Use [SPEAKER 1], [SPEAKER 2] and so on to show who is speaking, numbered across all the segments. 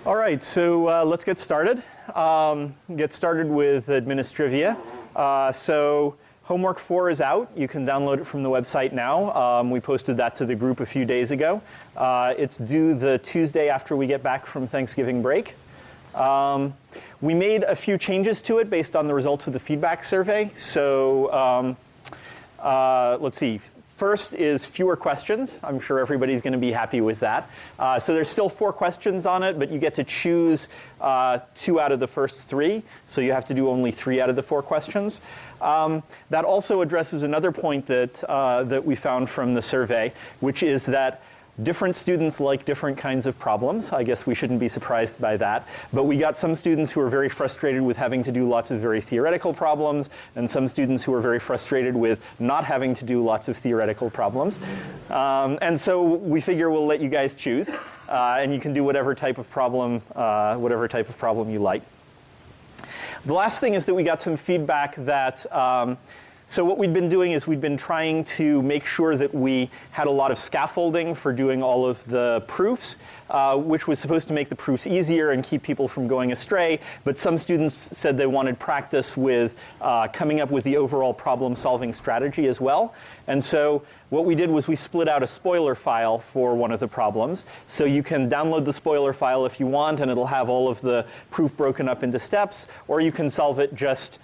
[SPEAKER 1] All right, so let's get started. Get started with Administrivia. So homework 4 is out. You can download it from the website now. We posted that to the group a few days ago. It's due the Tuesday after we get back from Thanksgiving break. We made a few changes to it based on the results of the feedback survey. So let's see. First is fewer questions. I'm sure everybody's going to be happy with that. So there's still 4 questions on it, but you get to choose 2 out of the first 3. So you have to do only 3 out of the 4 questions. That also addresses another point that, that we found from the survey, which is that different students like different kinds of problems. I guess we shouldn't be surprised by that. But we got some students who are very frustrated with having to do lots of very theoretical problems, and some students who are very frustrated with not having to do lots of theoretical problems. And so we figure we'll let you guys choose, and you can do whatever type of problem you like. The last thing is that we got some feedback that so what we'd been doing is we'd been trying to make sure that we had a lot of scaffolding for doing all of the proofs, which was supposed to make the proofs easier and keep people from going astray. But some students said they wanted practice with coming up with the overall problem-solving strategy as well. And so what we did was we split out a spoiler file for one of the problems. So you can download the spoiler file if you want, and it'll have all of the proof broken up into steps, or you can solve it just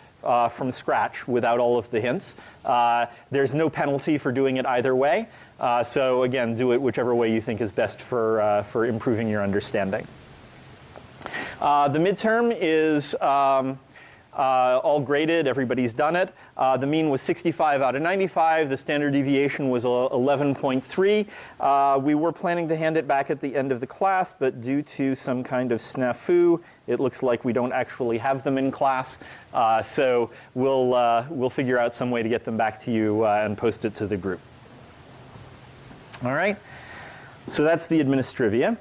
[SPEAKER 1] from scratch without all of the hints. There's no penalty for doing it either way. So again, do it whichever way you think is best for improving your understanding. The midterm is all graded. Everybody's done it. The mean was 65 out of 95. The standard deviation was 11.3. We were planning to hand it back at the end of the class, but due to some kind of snafu, it looks like we don't actually have them in class. So we'll figure out some way to get them back to you and post it to the group. All right. So that's the Administrivia.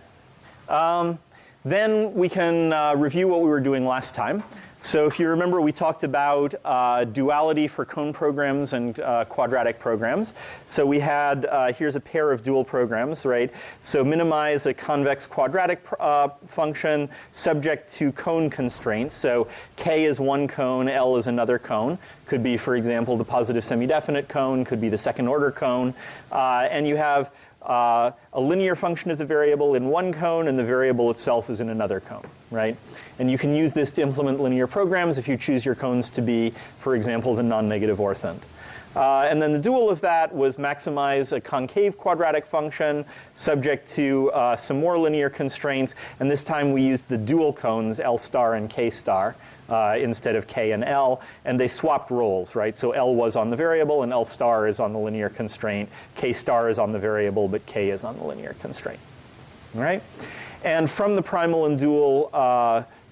[SPEAKER 1] Then we can review what we were doing last time. So if you remember, we talked about duality for cone programs and quadratic programs. So we had, here's a pair of dual programs, right? So minimize a convex quadratic function subject to cone constraints. So K is one cone, L is another cone. Could be, for example, the positive semi-definite cone, could be the second order cone. And you have a linear function of the variable in one cone, and the variable itself is in another cone, right? And you can use this to implement linear programs if you choose your cones to be, for example, the non-negative orthant. And then the dual of that was maximize a concave quadratic function subject to some more linear constraints. And this time we used the dual cones, L star and K star, instead of K and L. And they swapped roles, right? So L was on the variable, and L star is on the linear constraint. K star is on the variable, but K is on the linear constraint. All right? And from the primal and dual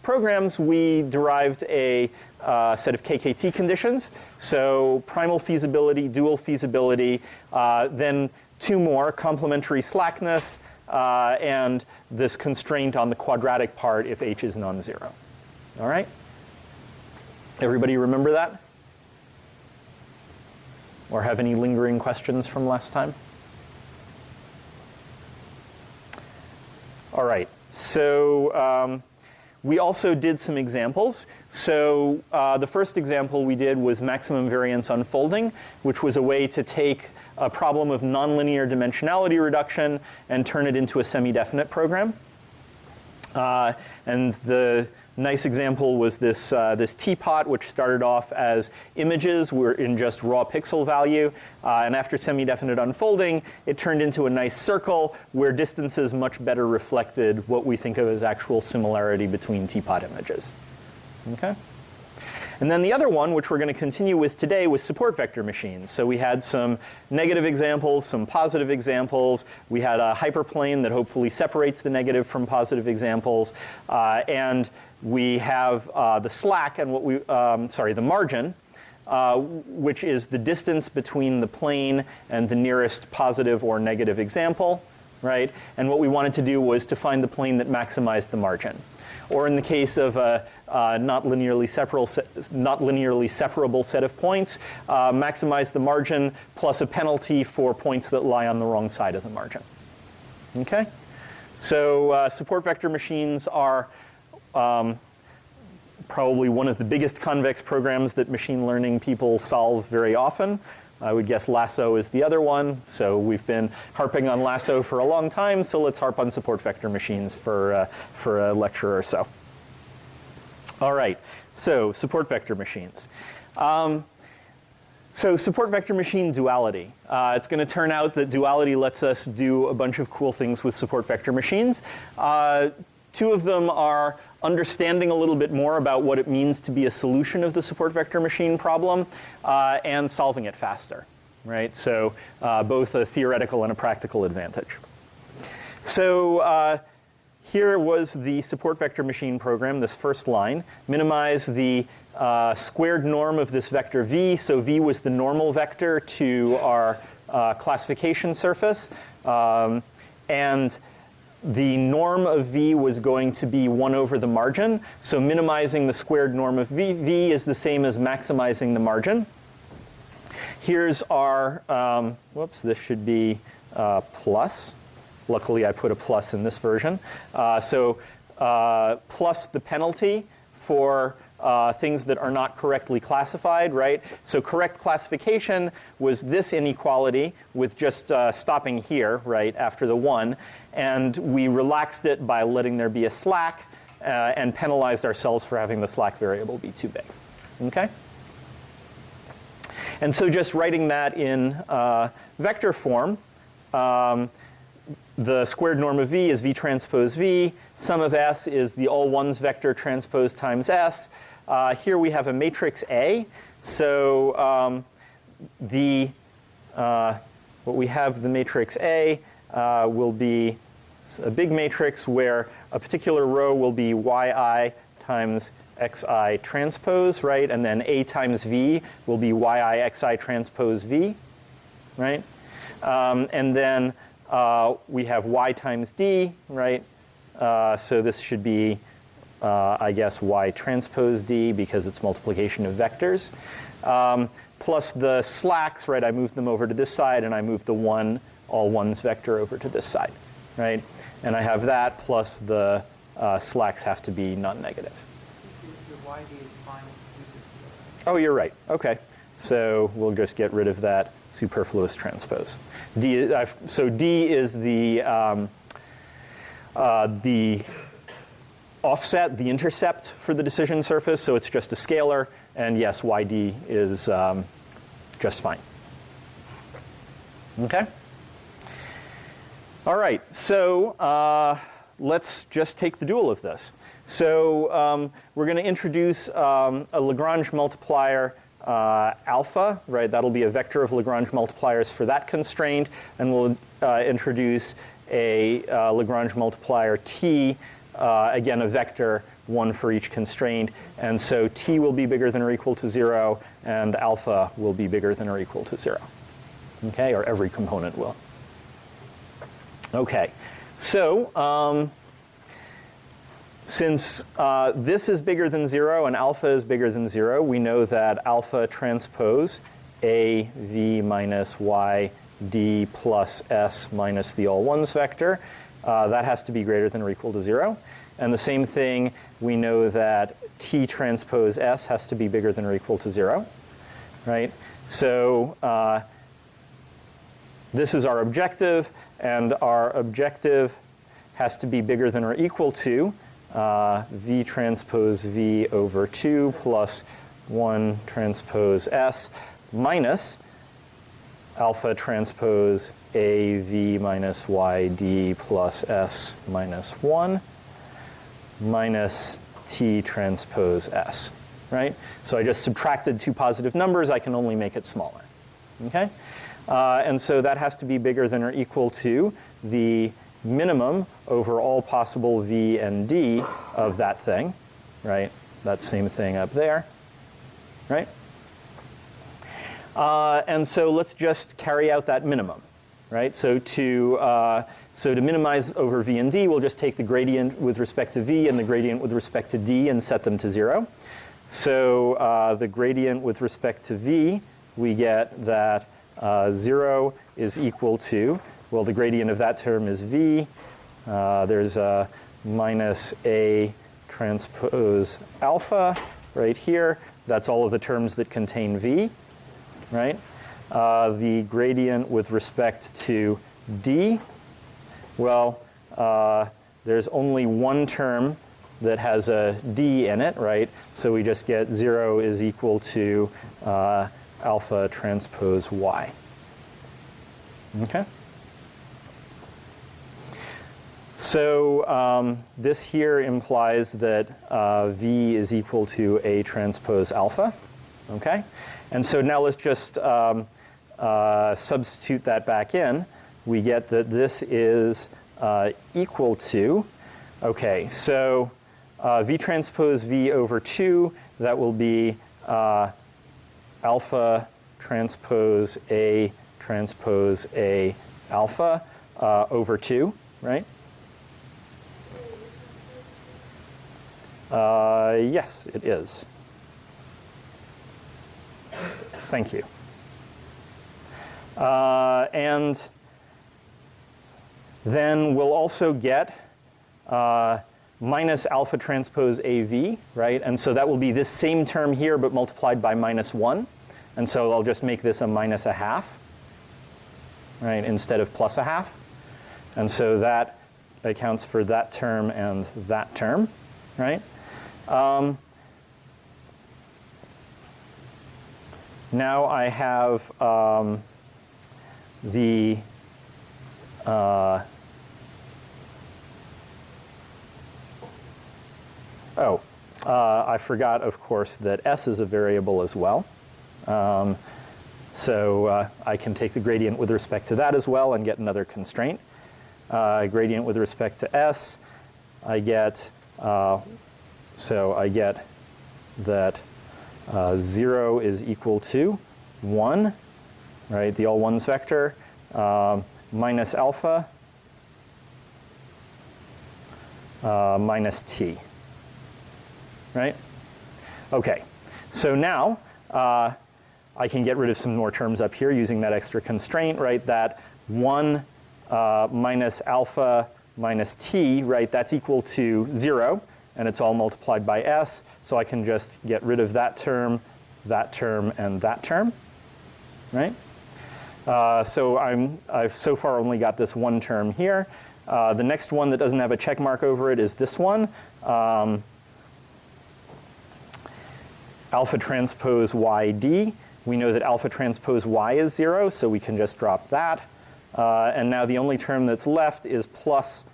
[SPEAKER 1] programs, we derived a set of KKT conditions. So primal feasibility, dual feasibility, then 2 more, complementary slackness, and this constraint on the quadratic part if H is non-zero. All right? Everybody remember that? Or have any lingering questions from last time? All right. So we also did some examples. So the first example we did was maximum variance unfolding, which was a way to take a problem of nonlinear dimensionality reduction and turn it into a semi-definite program. And the nice example was this, this teapot, which started off as images were in just raw pixel value. And after semi-definite unfolding, it turned into a nice circle where distances much better reflected what we think of as actual similarity between teapot images. Okay? And then the other one, which we're going to continue with today, was support vector machines. So we had some negative examples, some positive examples. We had a hyperplane that hopefully separates the negative from positive examples. And we have the slack and what we, the margin, which is the distance between the plane and the nearest positive or negative example, right? And what we wanted to do was to find the plane that maximized the margin. Or in the case of a not linearly separable set of points, maximize the margin plus a penalty for points that lie on the wrong side of the margin. Okay? So support vector machines are probably one of the biggest convex programs that machine learning people solve very often. I would guess lasso is the other one. So we've been harping on lasso for a long time, so let's harp on support vector machines for a lecture or so. All right, so support vector machines. So support vector machine duality. It's going to turn out that duality lets us do a bunch of cool things with support vector machines. Two of them are understanding a little bit more about what it means to be a solution of the support vector machine problem, and solving it faster, right? So both a theoretical and a practical advantage. So here was the support vector machine program, this first line. Minimize the squared norm of this vector v. So v was the normal vector to our classification surface. And the norm of v was going to be 1 over the margin. So minimizing the squared norm of v is the same as maximizing the margin. Here's our, whoops, this should be plus. Luckily, I put a plus in this version. So plus the penalty for things that are not correctly classified, right? So correct classification was this inequality with just stopping here, right, after the 1. And we relaxed it by letting there be a slack and penalized ourselves for having the slack variable be too big. Okay? And so just writing that in vector form, the squared norm of v is v transpose v. Sum of s is the all ones vector transpose times s. Here we have a matrix A. So what we have the matrix A will be a big matrix where a particular row will be yi times xi transpose, right? And then A times v will be yi xi transpose v, right? And then we have y times d, right? So this should be, I guess, y transpose d because it's multiplication of vectors. Plus the slacks, right? I moved them over to this side, and I moved the 1 all ones vector over to this side, right? And I have that plus the slacks have to be non-negative. Oh, you're right. Okay. So we'll just get rid of that superfluous transpose. So d is the offset, the intercept for the decision surface, so it's just a scalar, and yes, yd is just fine. Okay? All right, so let's just take the dual of this. So we're going to introduce a Lagrange multiplier alpha, right? That'll be a vector of Lagrange multipliers for that constraint, and we'll introduce a Lagrange multiplier t, again a vector, 1 for each constraint, and so t will be bigger than or equal to 0, and alpha will be bigger than or equal to 0. Okay, or every component will. Okay, so since this is bigger than 0 and alpha is bigger than 0, we know that alpha transpose a v minus y d plus s minus the all ones vector, that has to be greater than or equal to 0. And the same thing, we know that t transpose s has to be bigger than or equal to 0, right? So this is our objective, and our objective has to be bigger than or equal to v transpose v over 2 plus 1 transpose s minus alpha transpose a v minus y d plus s minus 1 minus t transpose s, right? So I just subtracted 2 positive numbers. I can only make it smaller, okay? And so that has to be bigger than or equal to the minimum over all possible v and d of that thing, right? That same thing up there, right? And so let's just carry out that minimum, right? So to minimize over v and d, we'll just take the gradient with respect to v and the gradient with respect to d and set them to 0. So the gradient with respect to v, we get that 0 is equal to, well, the gradient of that term is v There's a minus A transpose alpha right here. That's all of the terms that contain V, right? The gradient with respect to D, well, there's only one term that has a D in it, right? So we just get 0 is equal to alpha transpose Y. Okay? So this here implies that V is equal to A transpose alpha. Okay? And so now let's just substitute that back in. We get that this is equal to, okay, so V transpose V over 2, that will be alpha transpose A alpha over 2, right? Yes, it is. Thank you. And then we'll also get minus alpha transpose AV, right? And so that will be this same term here, but multiplied by minus 1. And so I'll just make this a minus a half, right, instead of plus a half. And so that accounts for that term and that term, right? Now I have I forgot, of course, that S is a variable as well. So I can take the gradient with respect to that as well and get another constraint. Gradient with respect to S, I get, so I get that 0 is equal to 1, right, the all ones vector, minus alpha minus t, right? Okay, so now I can get rid of some more terms up here using that extra constraint, right? That 1 minus alpha minus t, right, that's equal to 0, and it's all multiplied by s, so I can just get rid of that term, and that term, right? So I've so far only got this one term here. The next one that doesn't have a check mark over it is this one. Alpha transpose yd. We know that alpha transpose y is 0, so we can just drop that. And now the only term that's left is plus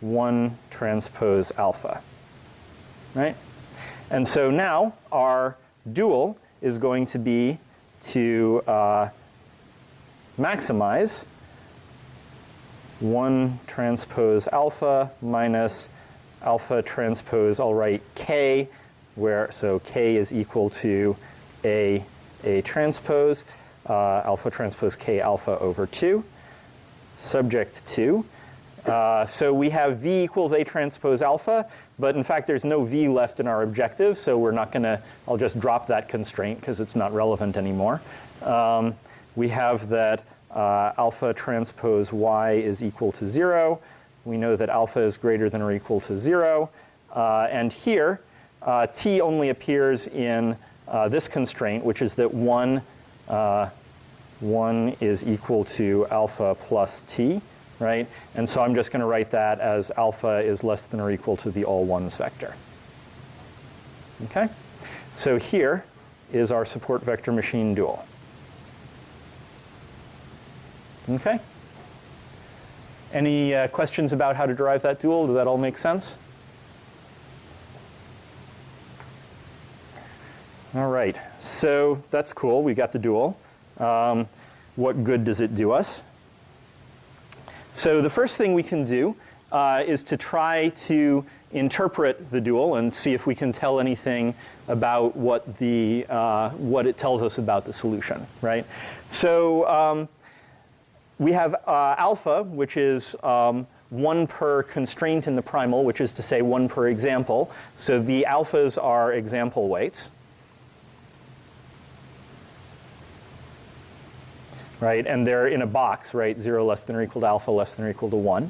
[SPEAKER 1] 1 transpose alpha, right? And so now our dual is going to be to maximize 1 transpose alpha minus alpha transpose, I'll write k, where so k is equal to a transpose, alpha transpose k alpha over 2, subject to. So we have v equals a transpose alpha, but in fact there's no v left in our objective, so we're not going to, I'll just drop that constraint because it's not relevant anymore. We have that alpha transpose y is equal to 0. We know that alpha is greater than or equal to 0. And here, t only appears in this constraint, which is that 1 is equal to alpha plus t, right? And so I'm just going to write that as alpha is less than or equal to the all ones vector. Okay? So here is our support vector machine dual. Okay? Any questions about how to derive that dual? Does that all make sense? All right, so that's cool. We got the dual. What good does it do us? So the first thing we can do is to try to interpret the dual and see if we can tell anything about what it tells us about the solution, right? So we have alpha, which is 1 per constraint in the primal, which is to say 1 per example. So the alphas are example weights. right? And they're in a box, right? 0 less than or equal to alpha less than or equal to 1.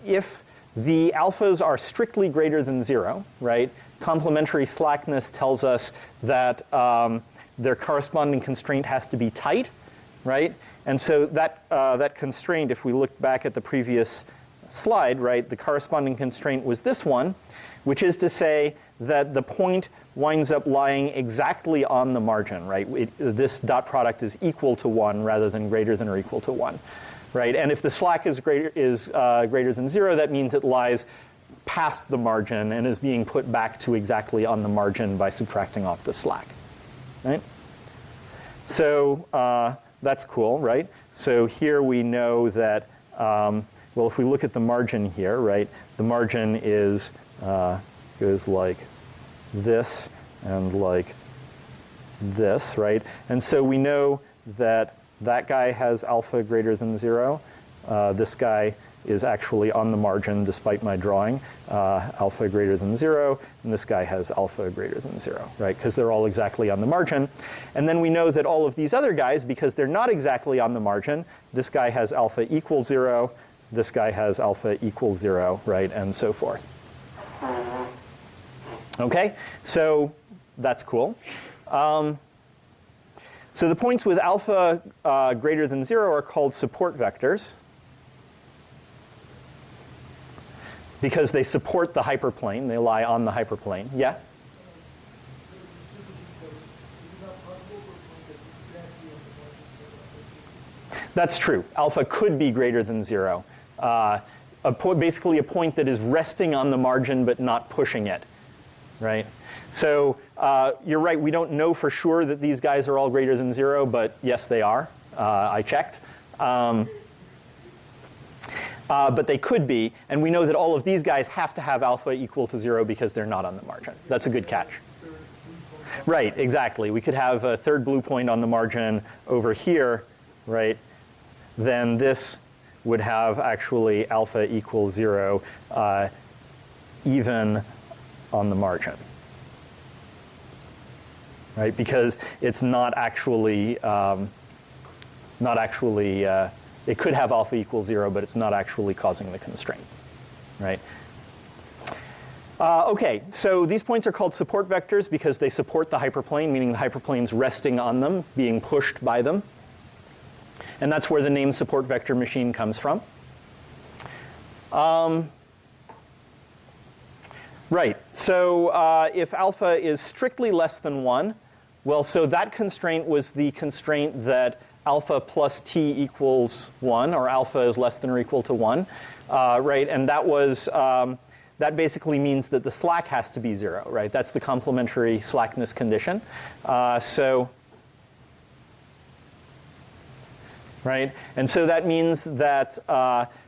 [SPEAKER 1] If the alphas are strictly greater than 0, right? Complementary slackness tells us that their corresponding constraint has to be tight, right? And so that constraint, if we look back at the previous slide, right, the corresponding constraint was this one, which is to say that the point winds up lying exactly on the margin, right? This dot product is equal to 1 rather than greater than or equal to 1, right? And if the slack is greater than 0, that means it lies past the margin and is being put back to exactly on the margin by subtracting off the slack, right? So that's cool, right? So here we know that, well, if we look at the margin here, right, the margin is goes like this and like this, right? And so we know that that guy has alpha greater than 0. This guy is actually on the margin despite my drawing, alpha greater than 0, and this guy has alpha greater than 0, right? Because they're all exactly on the margin. And then we know that all of these other guys, because they're not exactly on the margin, this guy has alpha equals 0, this guy has alpha equals 0, right, and so forth. Okay, so that's cool. So the points with alpha greater than 0 are called support vectors because they support the hyperplane. They lie on the hyperplane. Yeah? That's true. Alpha could be greater than 0. Basically a point that is resting on the margin but not pushing it, right? So you're right, we don't know for sure that these guys are all greater than 0, but yes, they are. I checked. But they could be, and we know that all of these guys have to have alpha equal to 0 because they're not on the margin. That's a good catch. Right, exactly. We could have a third blue point on the margin over here, right? Then this would have actually alpha equals 0 even on the margin, right? Because it's not actually, it could have alpha equals 0, but it's not actually causing the constraint, right? Okay, so these points are called support vectors because they support the hyperplane, meaning the hyperplane's resting on them, being pushed by them. And that's where the name support vector machine comes from. Right, so if alpha is strictly less than 1, well, so that constraint was the constraint that alpha plus t equals 1, or alpha is less than or equal to 1, right? And that was, that basically means that the slack has to be 0, right? That's the complementary slackness condition. Right? And so that means that,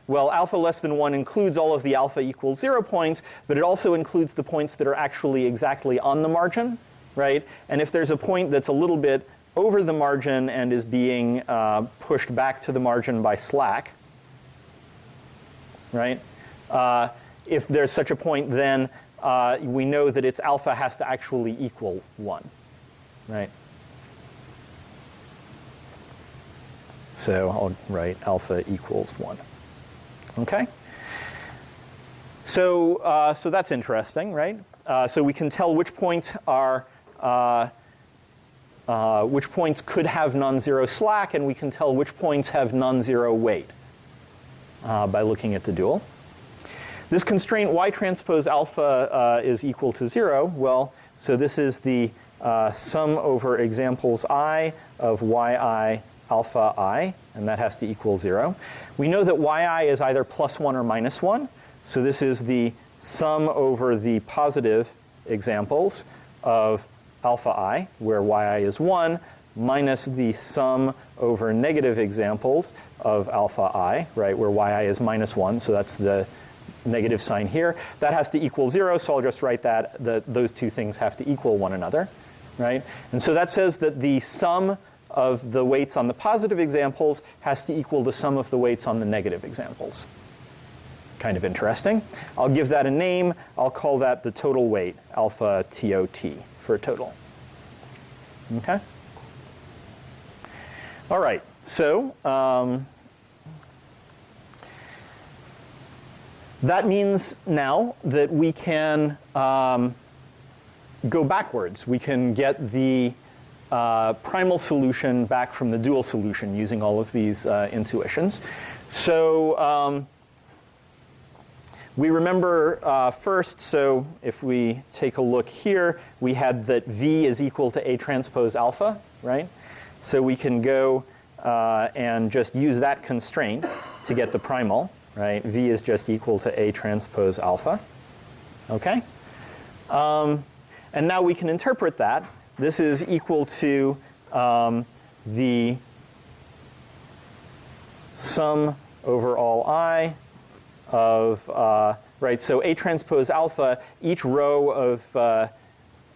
[SPEAKER 1] well, alpha less than 1 includes all of the alpha equals 0 points, but it also includes the points that are actually exactly on the margin, right? And if there's a point that's a little bit over the margin and is being pushed back to the margin by slack, right? If there's such a point, then we know that its alpha has to actually equal 1, right? So I'll write alpha equals 1. Okay? So, so that's interesting, right? So we can tell which points are which points could have non-zero slack, and we can tell which points have non-zero weight by looking at the dual. This constraint y transpose alpha is equal to 0. Well, so this is the sum over examples I of yi alpha I, and that has to equal 0. We know that yi is either plus 1 or minus 1. So this is the sum over the positive examples of alpha I, where yi is 1, minus the sum over negative examples of alpha I, right, where yi is minus 1. So that's the negative sign here. That has to equal 0, so I'll just write that those two things have to equal one another, right? And so that says that the sum of the weights on the positive examples has to equal the sum of the weights on the negative examples. Kind of interesting. I'll give that a name. I'll call that the total weight, alpha TOT, for total. Okay? All right. So that means now that we can go backwards. We can get the primal solution back from the dual solution using all of these intuitions. So we remember first, so if we take a look here, we had that V is equal to A transpose alpha, right? So we can go and just use that constraint to get the primal, right? V is just equal to A transpose alpha, okay? And now we can interpret that. This is equal to the sum over all I of, right, so A transpose alpha, each row of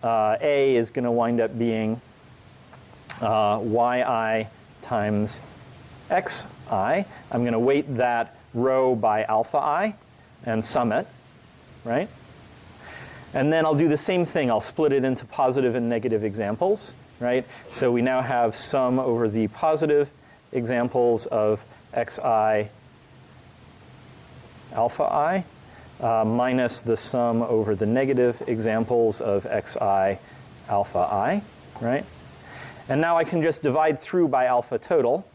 [SPEAKER 1] A is going to wind up being yi times xi. I'm going to weight that row by alpha I and sum it, right? And then I'll do the same thing. I'll split it into positive and negative examples, right? So we now have sum over the positive examples of xi alpha I minus the sum over the negative examples of xi alpha I, right? And now I can just divide through by alpha total.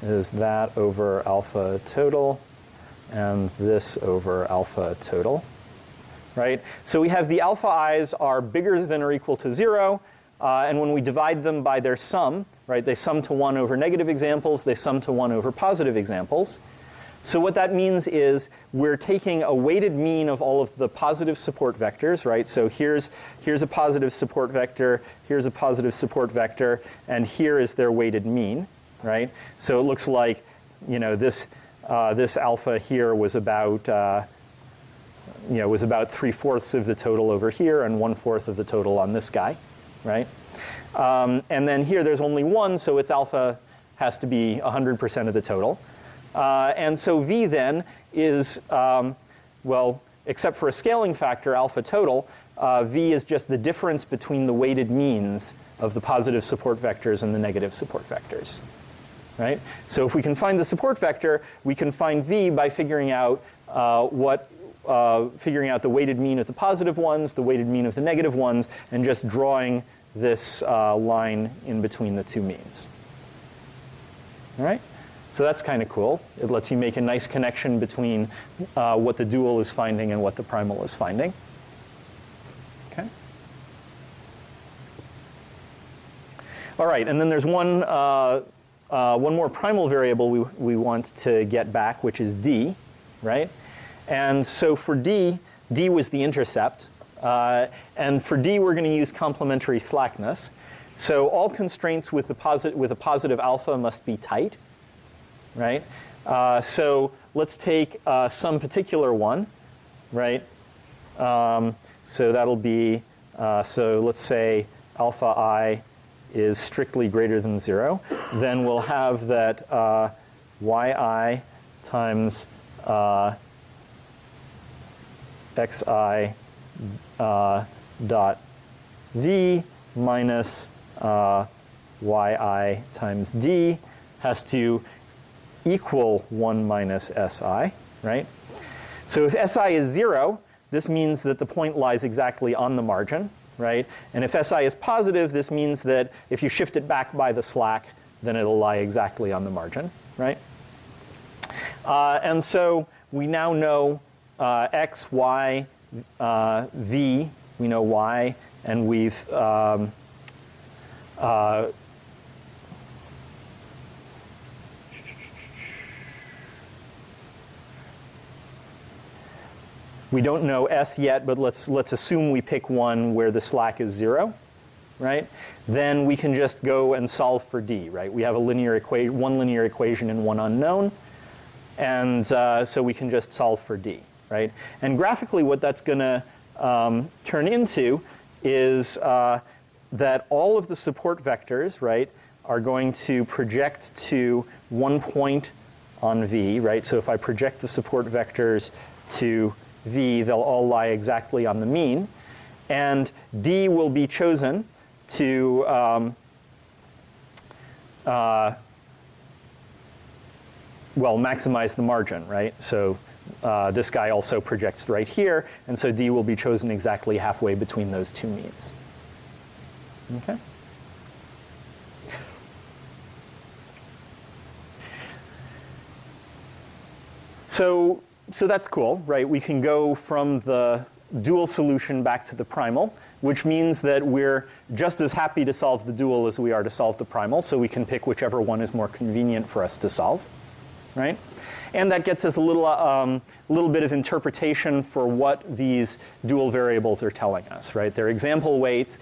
[SPEAKER 1] Is that over alpha total and this over alpha total, right? So we have the alpha i's are bigger than or equal to 0, and when we divide them by their sum, right, they sum to 1 over negative examples, they sum to 1 over positive examples. So what that means is we're taking a weighted mean of all of the positive support vectors, right? So here's a positive support vector, here's a positive support vector, and here is their weighted mean, right? So it looks like, you know, this alpha here was about, was about 3/4 of the total over here and 1/4 of the total on this guy, right? And then here there's only 1, so its alpha has to be 100% of the total. And so V then is, well, except for a scaling factor, alpha total, V is just the difference between the weighted means of the positive support vectors and the negative support vectors, right? So if we can find the support vector, we can find V by figuring out figuring out the weighted mean of the positive ones, the weighted mean of the negative ones, and just drawing this line in between the two means. All right? So that's kind of cool. It lets you make a nice connection between what the dual is finding and what the primal is finding. Okay. All right, and then there's one more primal variable we want to get back, which is d, right? And so for d was the intercept, and for d we're going to use complementary slackness. So all constraints with a positive alpha must be tight. Right? So let's take some particular one, right? So that'll be, so let's say alpha I is strictly greater than 0. Then we'll have that yi times xi dot v minus yi times d has to equal 1 minus si, right? So if si is 0, this means that the point lies exactly on the margin, right? And if si is positive, this means that if you shift it back by the slack, then it'll lie exactly on the margin, right? And so we now know x, y, v, we know y, and we've we don't know S yet, but let's assume we pick one where the slack is 0, right? Then we can just go and solve for D, right? We have one linear equation and one unknown, and so we can just solve for D, right? And graphically, what that's going to turn into is that all of the support vectors, right, are going to project to one point on V, right? So if I project the support vectors to V, they'll all lie exactly on the mean. And D will be chosen to well, maximize the margin, right? So this guy also projects right here, and so D will be chosen exactly halfway between those two means. Okay. So that's cool, right? We can go from the dual solution back to the primal, which means that we're just as happy to solve the dual as we are to solve the primal, so we can pick whichever one is more convenient for us to solve, right? And that gets us a little bit of interpretation for what these dual variables are telling us, right? They're example weights,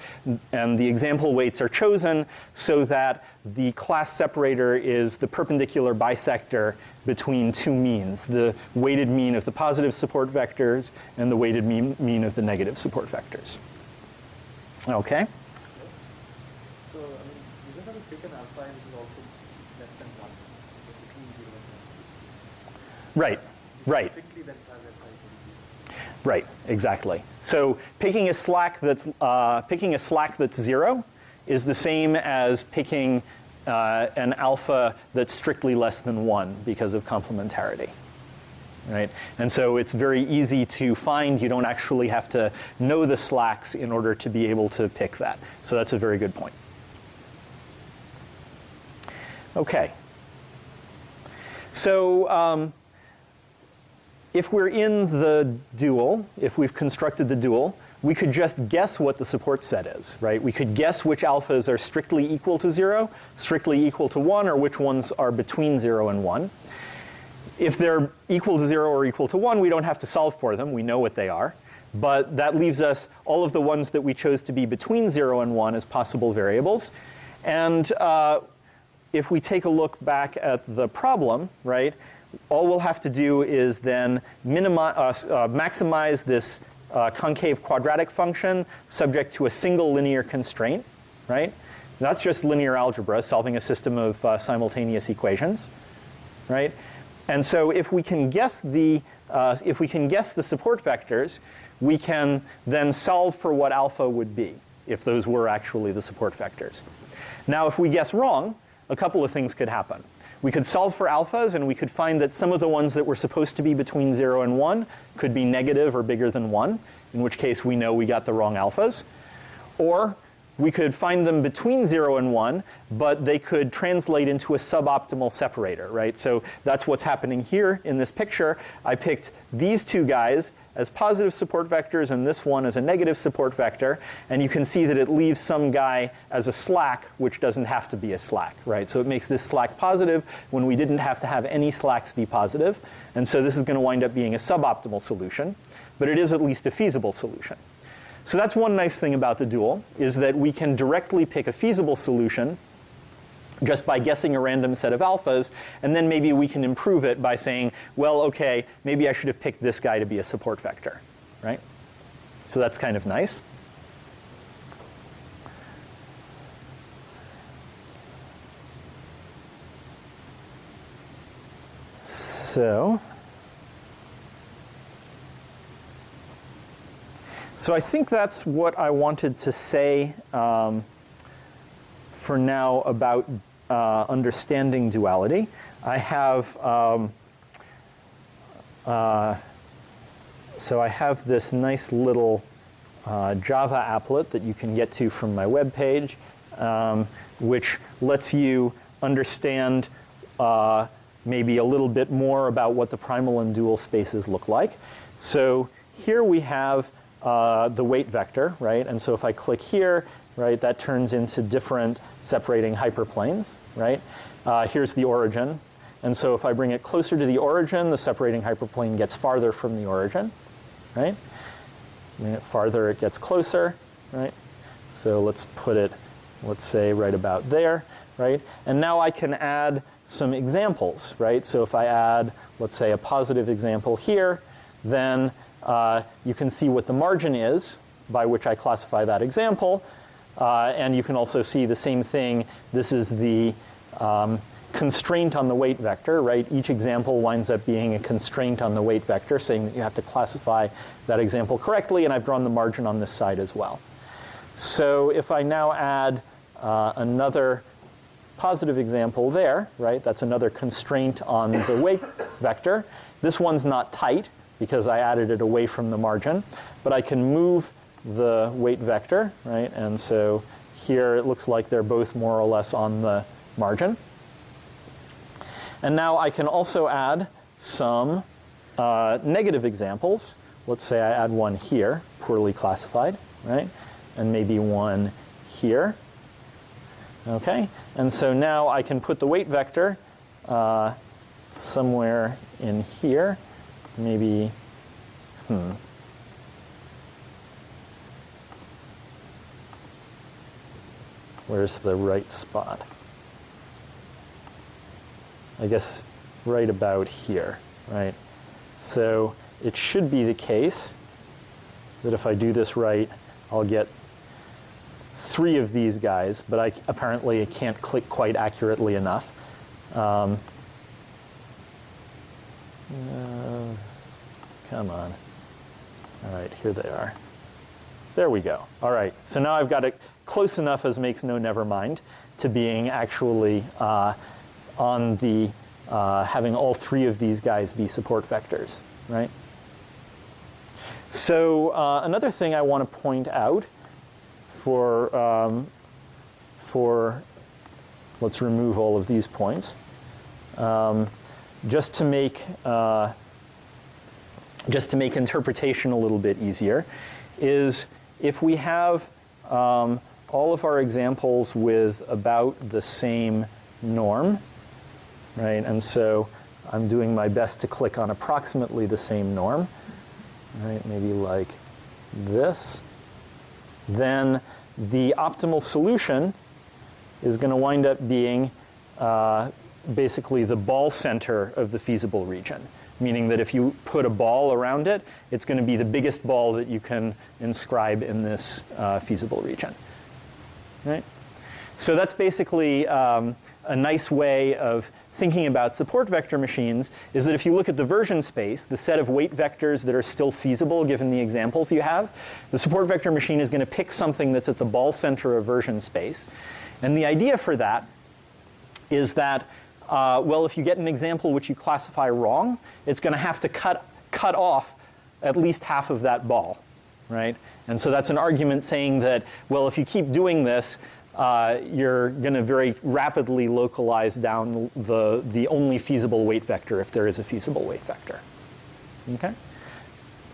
[SPEAKER 1] and the example weights are chosen so that the class separator is the perpendicular bisector between two means, the weighted mean of the positive support vectors and the weighted mean of the negative support vectors. Okay?
[SPEAKER 2] So, I mean, you just have to pick an alpha and it is also less than 1, between 0 and 1.
[SPEAKER 1] Right, right.
[SPEAKER 2] Strictly then class alpha is
[SPEAKER 1] Right, exactly. So picking a slack that's 0 is the same as picking an alpha that's strictly less than 1 because of complementarity. Right? And so it's very easy to find. You don't actually have to know the slacks in order to be able to pick that. So that's a very good point. Okay. So if we're in the dual, if we've constructed the dual, we could just guess what the support set is, right? We could guess which alphas are strictly equal to 0, strictly equal to 1, or which ones are between 0 and 1. If they're equal to 0 or equal to 1, we don't have to solve for them. We know what they are. But that leaves us all of the ones that we chose to be between 0 and 1 as possible variables. And if we take a look back at the problem, right, all we'll have to do is then maximize this concave quadratic function subject to a single linear constraint, right? That's just linear algebra, solving a system of simultaneous equations, right? And so if we can guess the support vectors, we can then solve for what alpha would be if those were actually the support vectors. Now, if we guess wrong, a couple of things could happen. We could solve for alphas, and we could find that some of the ones that were supposed to be between 0 and 1 could be negative or bigger than 1, in which case we know we got the wrong alphas. Or we could find them between 0 and 1, but they could translate into a suboptimal separator, right? So that's what's happening here in this picture. I picked these two guys as positive support vectors and this one as a negative support vector, and you can see that it leaves some guy as a slack, which doesn't have to be a slack, right? So it makes this slack positive when we didn't have to have any slacks be positive, and so this is going to wind up being a suboptimal solution, but it is at least a feasible solution. So that's one nice thing about the dual, is that we can directly pick a feasible solution just by guessing a random set of alphas, and then maybe we can improve it by saying, well, okay, maybe I should have picked this guy to be a support vector, right? So that's kind of nice. So I think that's what I wanted to say for now about understanding duality. I have so I have this nice little Java applet that you can get to from my webpage, which lets you understand maybe a little bit more about what the primal and dual spaces look like. So here we have the weight vector, right? And so if I click here, right, that turns into different separating hyperplanes, right? Here's the origin. And so if I bring it closer to the origin, the separating hyperplane gets farther from the origin, right? Bring it farther, it gets closer, right? So let's put it, let's say, right about there, right? And now I can add some examples, right? So if I add, let's say, a positive example here, then you can see what the margin is by which I classify that example. And you can also see the same thing. This is the constraint on the weight vector, right? Each example winds up being a constraint on the weight vector, saying that you have to classify that example correctly, and I've drawn the margin on this side as well. So if I now add another positive example there, right? That's another constraint on the weight vector. This one's not tight because I added it away from the margin, but I can move the weight vector, right? And so here it looks like they're both more or less on the margin. And now I can also add some negative examples. Let's say I add one here, poorly classified, right? And maybe one here. Okay, and so now I can put the weight vector somewhere in here, maybe, where's the right spot? I guess right about here, right? So it should be the case that if I do this right, I'll get 3 of these guys, but apparently I can't click quite accurately enough. Come on. All right, here they are. There we go. All right, so now I've got it close enough as makes no never mind to being actually on the having all 3 of these guys be support vectors, right? So another thing I want to point out for let's remove all of these points, just to make interpretation a little bit easier, is if we have all of our examples with about the same norm, right? And so I'm doing my best to click on approximately the same norm, right? Maybe like this. Then the optimal solution is going to wind up being basically the ball center of the feasible region, meaning that if you put a ball around it, it's going to be the biggest ball that you can inscribe in this feasible region. Right? So that's basically a nice way of thinking about support vector machines, is that if you look at the version space, the set of weight vectors that are still feasible given the examples you have, the support vector machine is going to pick something that's at the ball center of version space. And the idea for that is that, well, if you get an example which you classify wrong, it's going to have to cut off at least half of that ball, right? And so that's an argument saying that, well, if you keep doing this, you're going to very rapidly localize down the only feasible weight vector if there is a feasible weight vector. Okay?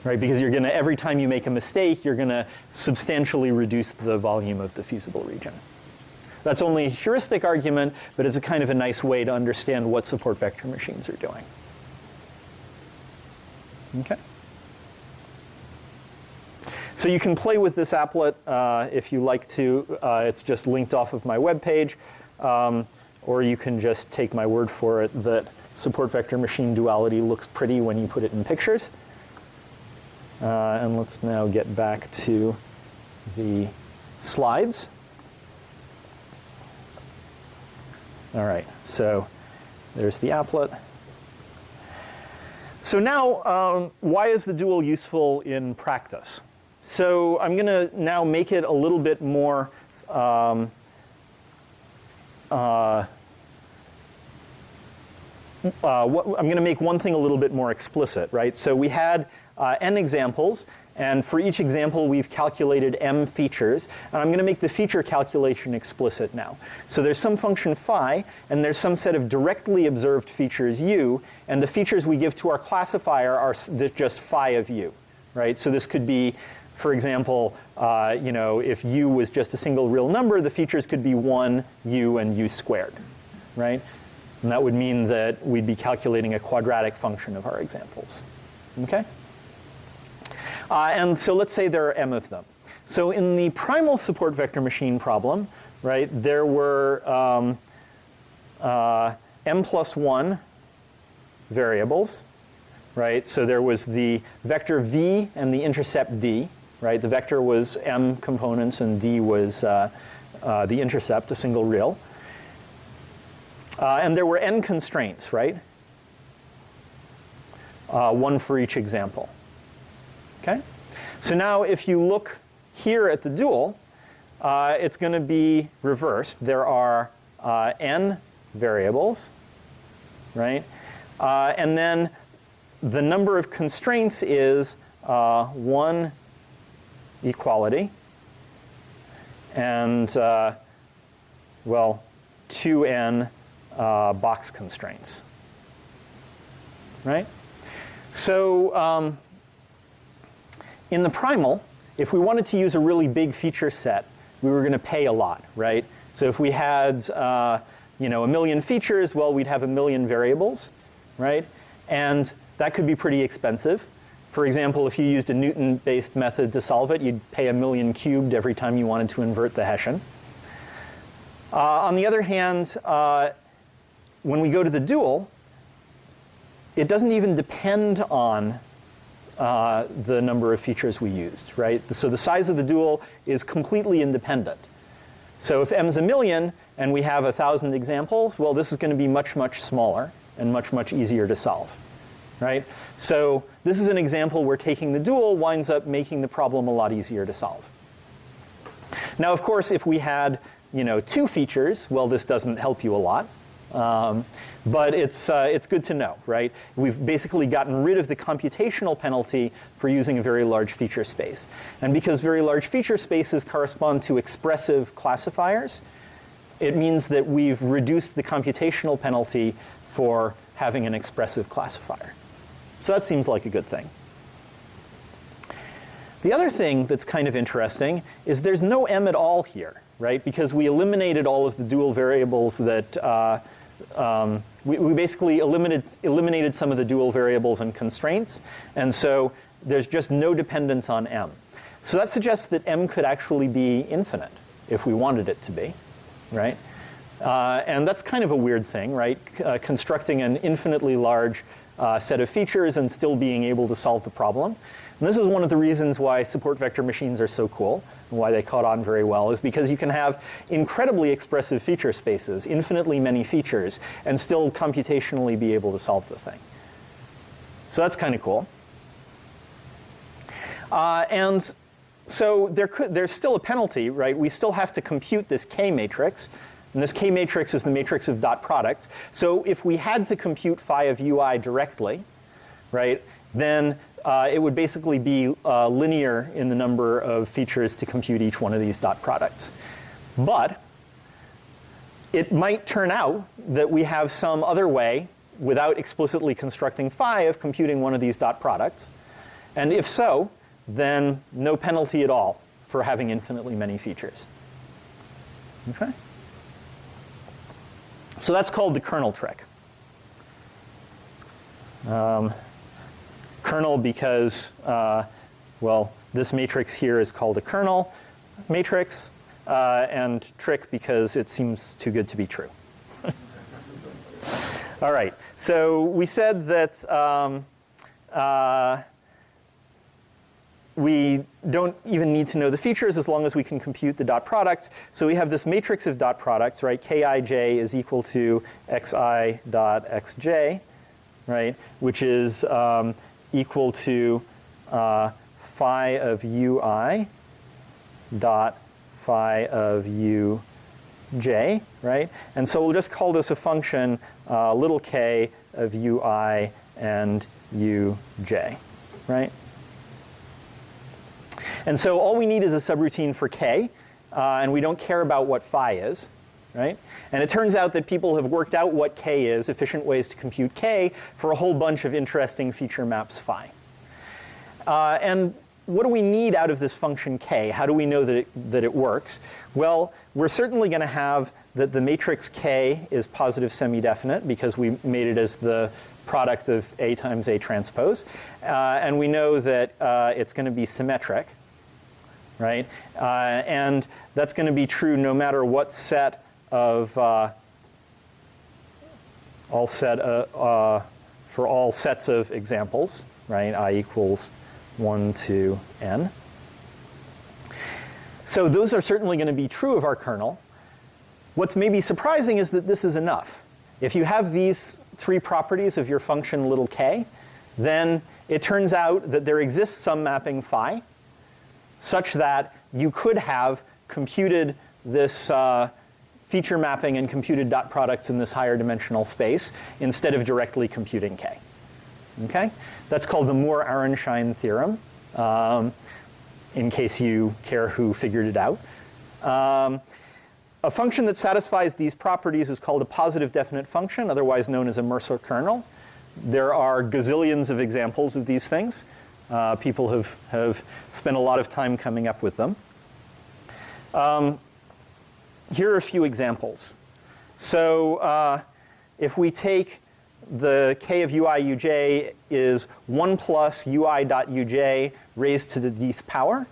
[SPEAKER 1] Right, because you're going to, every time you make a mistake, you're going to substantially reduce the volume of the feasible region. That's only a heuristic argument, but it's a kind of a nice way to understand what support vector machines are doing. Okay? So you can play with this applet if you like to. It's just linked off of my webpage. Or you can just take my word for it that support vector machine duality looks pretty when you put it in pictures. And let's now get back to the slides. All right, so there's the applet. So now, why is the dual useful in practice? So I'm going to now make it a little bit more I'm going to make one thing a little bit more explicit, right? So we had n examples, and for each example we've calculated m features, and I'm going to make the feature calculation explicit now. So there's some function phi, and there's some set of directly observed features u, and the features we give to our classifier are just phi of u, right? So this could be, for example, you know, if u was just a single real number, the features could be 1, u, and u squared, right? And that would mean that we'd be calculating a quadratic function of our examples. Okay? And so let's say there are m of them. So in the primal support vector machine problem, right, there were m plus 1 variables, right? So there was the vector v and the intercept d, right? The vector was m components and d was the intercept, a single real. And there were n constraints, right? One for each example. Okay? So now if you look here at the dual, it's going to be reversed. There are n variables, right? And then the number of constraints is 1 equality and, well, 2n box constraints, right? So in the Primal, if we wanted to use a really big feature set, we were going to pay a lot, right? So if we had, you know, 1 million features, well, we'd have 1 million variables, right? And that could be pretty expensive. For example, if you used a Newton-based method to solve it, you'd pay 1 million cubed every time you wanted to invert the Hessian. On the other hand, when we go to the dual, it doesn't even depend on the number of features we used, right? So the size of the dual is completely independent. So if m's 1 million and we have 1,000 examples, well, this is going to be much, much smaller and much, much easier to solve, right? So this is an example where taking the dual winds up making the problem a lot easier to solve. Now, of course, if we had, you know, 2 features, well, this doesn't help you a lot. But it's good to know, right? We've basically gotten rid of the computational penalty for using a very large feature space. And because very large feature spaces correspond to expressive classifiers, it means that we've reduced the computational penalty for having an expressive classifier. So that seems like a good thing. The other thing that's kind of interesting is there's no m at all here, right? Because we eliminated all of the dual variables that we basically eliminated some of the dual variables and constraints, and so there's just no dependence on m. So that suggests that m could actually be infinite if we wanted it to be, right? And that's kind of a weird thing, right? Constructing an infinitely large set of features and still being able to solve the problem. And this is one of the reasons why support vector machines are so cool and why they caught on very well, is because you can have incredibly expressive feature spaces, infinitely many features, and still computationally be able to solve the thing. So that's kind of cool. And so there's still a penalty, right? We still have to compute this K matrix. And this K matrix is the matrix of dot products. So if we had to compute phi of ui directly, right, then it would basically be linear in the number of features to compute each one of these dot products. But it might turn out that we have some other way, without explicitly constructing phi, of computing one of these dot products. And if so, then no penalty at all for having infinitely many features. Okay? So that's called the kernel trick. Kernel because, well, this matrix here is called a kernel matrix, and trick because it seems too good to be true. All right, so we said that we don't even need to know the features as long as we can compute the dot products. So we have this matrix of dot products, right? Kij is equal to xi dot xj, right? Which is equal to phi of ui dot phi of uj, right? And so we'll just call this a function little k of ui and uj, right? And so all we need is a subroutine for k, and we don't care about what phi is, right? And it turns out that people have worked out what k is, efficient ways to compute k, for a whole bunch of interesting feature maps phi. And what do we need out of this function k? How do we know that it works? Well, we're certainly going to have that the matrix k is positive semi-definite because we made it as the product of A times A transpose. And we know that it's going to be symmetric, right? And that's going to be true no matter what set of for all sets of examples, right? I equals 1 to n. So those are certainly going to be true of our kernel. What's maybe surprising is that this is enough. If you have these 3 properties of your function little k, then it turns out that there exists some mapping phi such that you could have computed this feature mapping and computed dot products in this higher dimensional space instead of directly computing K. Okay? That's called the Moore-Arensheim theorem, in case you care who figured it out. A function that satisfies these properties is called a positive definite function, otherwise known as a Mercer kernel. There are gazillions of examples of these things. People have spent a lot of time coming up with them. Here are a few examples. So if we take the k of ui uj is 1 plus ui dot uj raised to the dth power,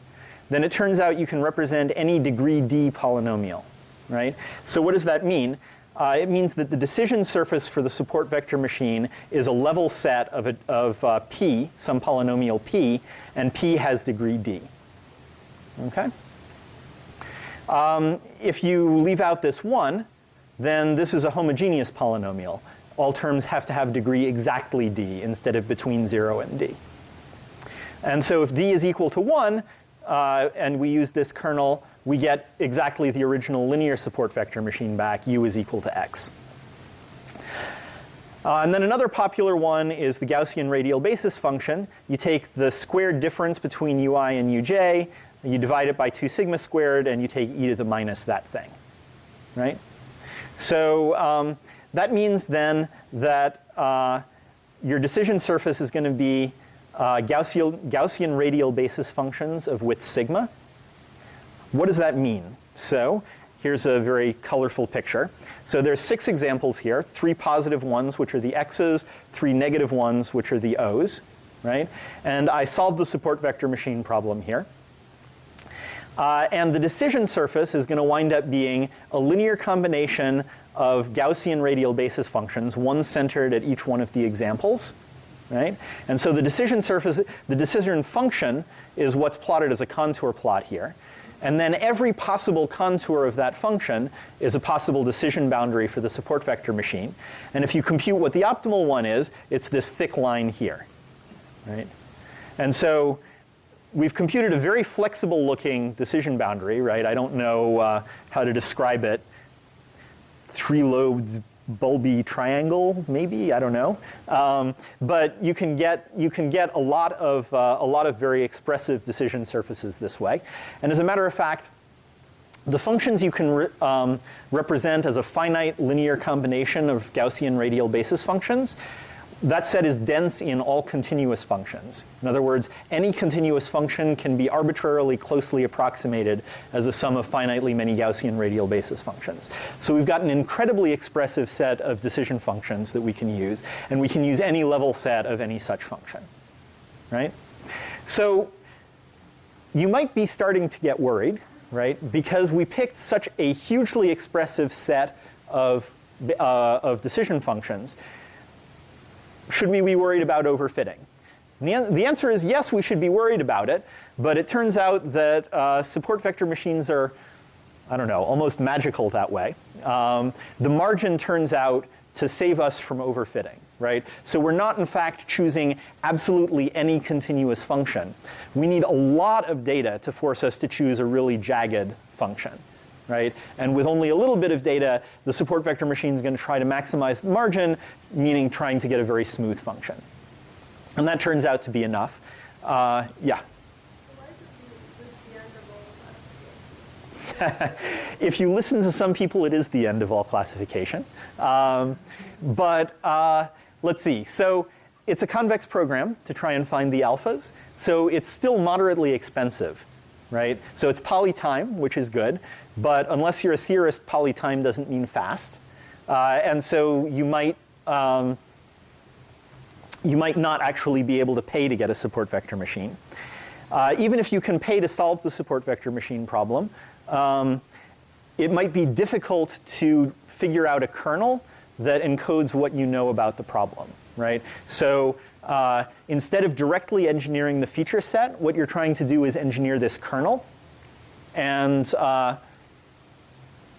[SPEAKER 1] then it turns out you can represent any degree d polynomial, right? So what does that mean? It means that the decision surface for the support vector machine is a level set of p, some polynomial p, and p has degree d. Okay? If you leave out this 1, then this is a homogeneous polynomial. All terms have to have degree exactly d instead of between 0 and d. And so if d is equal to 1, and we use this kernel, we get exactly the original linear support vector machine back, u is equal to x. And then another popular one is the Gaussian radial basis function. You take the squared difference between ui and uj, you divide it by 2 sigma squared, and you take e to the minus that thing, right? So that means then that your decision surface is going to be Gaussian radial basis functions of width sigma. What does that mean? So here's a very colorful picture. So there's 6 examples here, 3 positive ones, which are the x's, 3 negative ones, which are the o's, right? And I solved the support vector machine problem here. And the decision surface is going to wind up being a linear combination of Gaussian radial basis functions, one centered at each one of the examples, right? And so the decision surface, the decision function is what's plotted as a contour plot here. And then every possible contour of that function is a possible decision boundary for the support vector machine. And if you compute what the optimal one is, it's this thick line here, right? And so we've computed a very flexible looking decision boundary, right? I don't know how to describe it. 3-lobed bulby triangle, maybe, I don't know. But you can get a lot of very expressive decision surfaces this way. And as a matter of fact, the functions you can represent as a finite linear combination of Gaussian radial basis functions, that set is dense in all continuous functions. In other words, any continuous function can be arbitrarily closely approximated as a sum of finitely many Gaussian radial basis functions. So we've got an incredibly expressive set of decision functions that we can use, and we can use any level set of any such function, right? So you might be starting to get worried, right? Because we picked such a hugely expressive set of decision functions. Should we be worried about overfitting? And the answer is yes, we should be worried about it, but it turns out that support vector machines are, I don't know, almost magical that way. The margin turns out to save us from overfitting, right? So we're not, in fact, choosing absolutely any continuous function. We need a lot of data to force us to choose a really jagged function, right? And with only a little bit of data, the support vector machine is going to try to maximize the margin, meaning trying to get a very smooth function. And that turns out to be enough. Yeah? If you listen to some people, it is the end of all classification. But let's see. So it's a convex program to try and find the alphas. So it's still moderately expensive, right? So it's polytime, which is good. But unless you're a theorist, polytime doesn't mean fast. And so you might not actually be able to pay to get a support vector machine. Even if you can pay to solve the support vector machine problem, it might be difficult to figure out a kernel that encodes what you know about the problem, right? So instead of directly engineering the feature set, what you're trying to do is engineer this kernel. And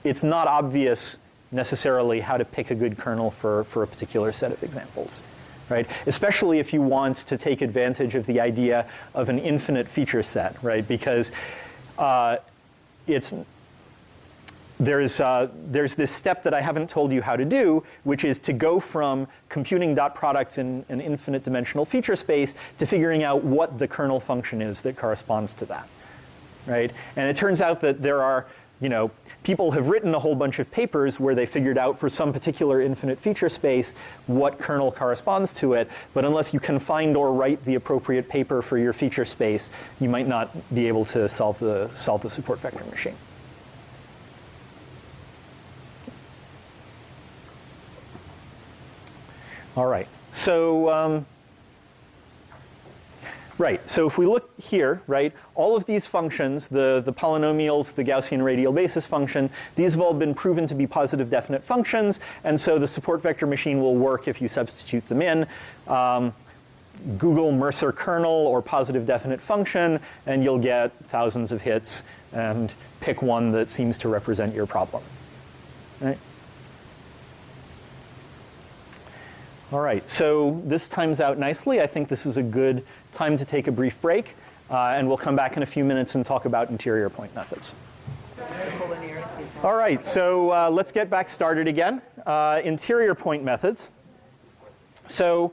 [SPEAKER 1] it's not obvious necessarily how to pick a good kernel for a particular set of examples, right? Especially if you want to take advantage of the idea of an infinite feature set, right? Because there's this step that I haven't told you how to do, which is to go from computing dot products in an infinite dimensional feature space to figuring out what the kernel function is that corresponds to that, right? And it turns out that there are, people have written a whole bunch of papers where they figured out for some particular infinite feature space what kernel corresponds to it, but unless you can find or write the appropriate paper for your feature space, you might not be able to solve the support vector machine. All right, so so if we look here, right, all of these functions, the polynomials, the Gaussian radial basis function, these have all been proven to be positive definite functions, and so the support vector machine will work if you substitute them in. Google Mercer kernel or positive definite function, and you'll get thousands of hits, and pick one that seems to represent your problem, right? All right, so this times out nicely. I think this is a good time to take a brief break, and we'll come back in a few minutes and talk about interior point methods. All right, so let's get back started again. Interior point methods. So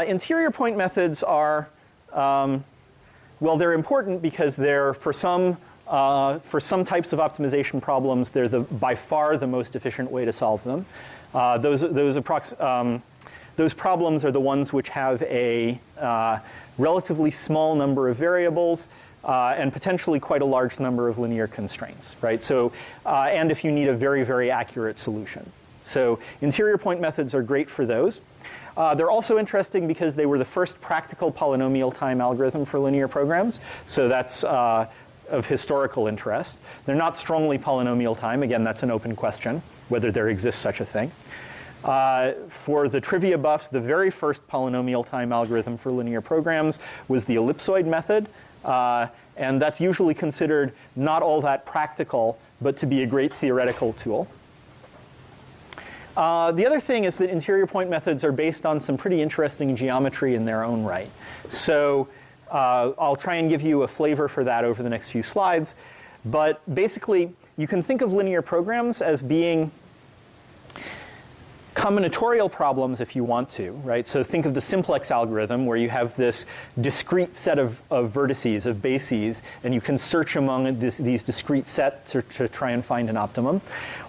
[SPEAKER 1] interior point methods are, well, they're important because they're, for some types of optimization problems, they're by far the most efficient way to solve them. Those problems are the ones which have a relatively small number of variables and potentially quite a large number of linear constraints, right? So, and if you need a very, very accurate solution. So interior point methods are great for those. They're also interesting because they were the first practical polynomial time algorithm for linear programs. So that's of historical interest. They're not strongly polynomial time. Again, that's an open question, whether there exists such a thing. For the trivia buffs, the very first polynomial time algorithm for linear programs was the ellipsoid method, and that's usually considered not all that practical, but to be a great theoretical tool. The other thing is that interior point methods are based on some pretty interesting geometry in their own right. So I'll try and give you a flavor for that over the next few slides. But basically, you can think of linear programs as being combinatorial problems if you want to, right? So think of the simplex algorithm where you have this discrete set of vertices, of bases, and you can search among these discrete sets to try and find an optimum.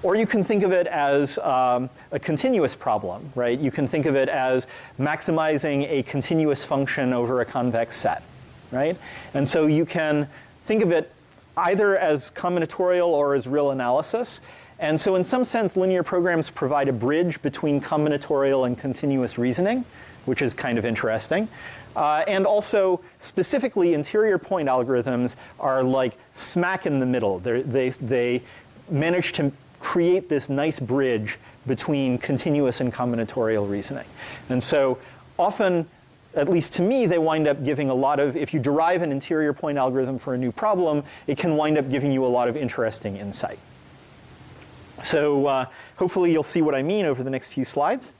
[SPEAKER 1] Or you can think of it as a continuous problem, right? You can think of it as maximizing a continuous function over a convex set, right? And so you can think of it either as combinatorial or as real analysis. And so in some sense, linear programs provide a bridge between combinatorial and continuous reasoning, which is kind of interesting. And also, specifically, interior point algorithms are like smack in the middle. They manage to create this nice bridge between continuous and combinatorial reasoning. And so often, at least to me, they wind up giving a lot of, if you derive an interior point algorithm for a new problem, it can wind up giving you a lot of interesting insight. So hopefully you'll see what I mean over the next few slides.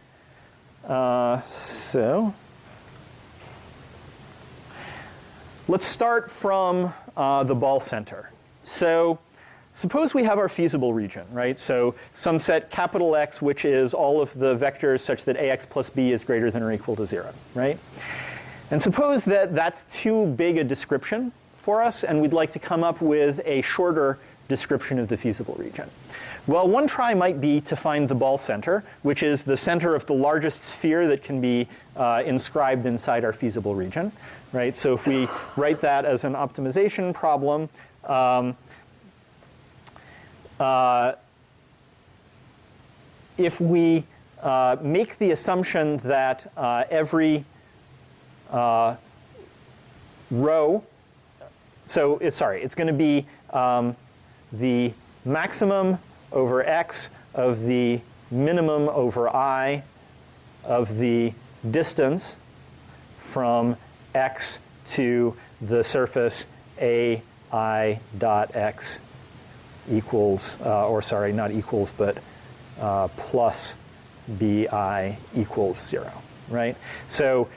[SPEAKER 1] So let's start from the ball center. So suppose we have our feasible region, right? So some set capital X, which is all of the vectors such that ax plus b is greater than or equal to 0, right? And suppose that that's too big a description for us, and we'd like to come up with a shorter description of the feasible region. Well, one try might be to find the ball center, which is the center of the largest sphere that can be inscribed inside our feasible region, right? So if we write that as an optimization problem, if we make the assumption that every row, so it's going to be the maximum over x of the minimum over I of the distance from x to the surface ai dot x equals, or sorry, not equals, but plus bi equals 0, right? So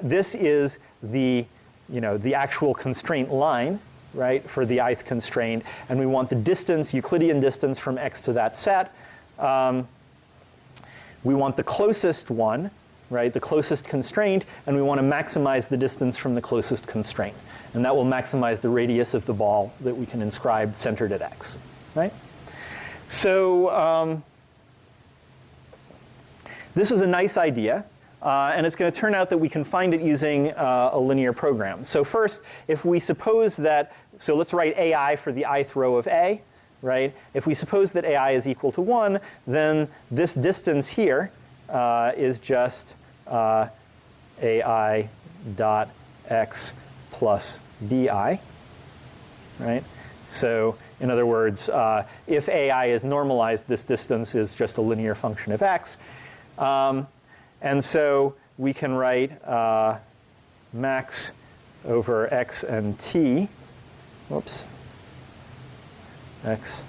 [SPEAKER 1] this is the, the actual constraint line right, for the ith constraint, and we want the distance, Euclidean distance from x to that set. We want the closest one, right, the closest constraint, and we want to maximize the distance from the closest constraint. And that will maximize the radius of the ball that we can inscribe centered at x, right? So this is a nice idea. And it's going to turn out that we can find it using a linear program. So first, if we suppose that, so let's write AI for the ith row of A, right? If we suppose that AI is equal to 1, then this distance here is just AI dot x plus bi, right? So in other words, if AI is normalized, this distance is just a linear function of x. And so we can write max over x and t, whoops, x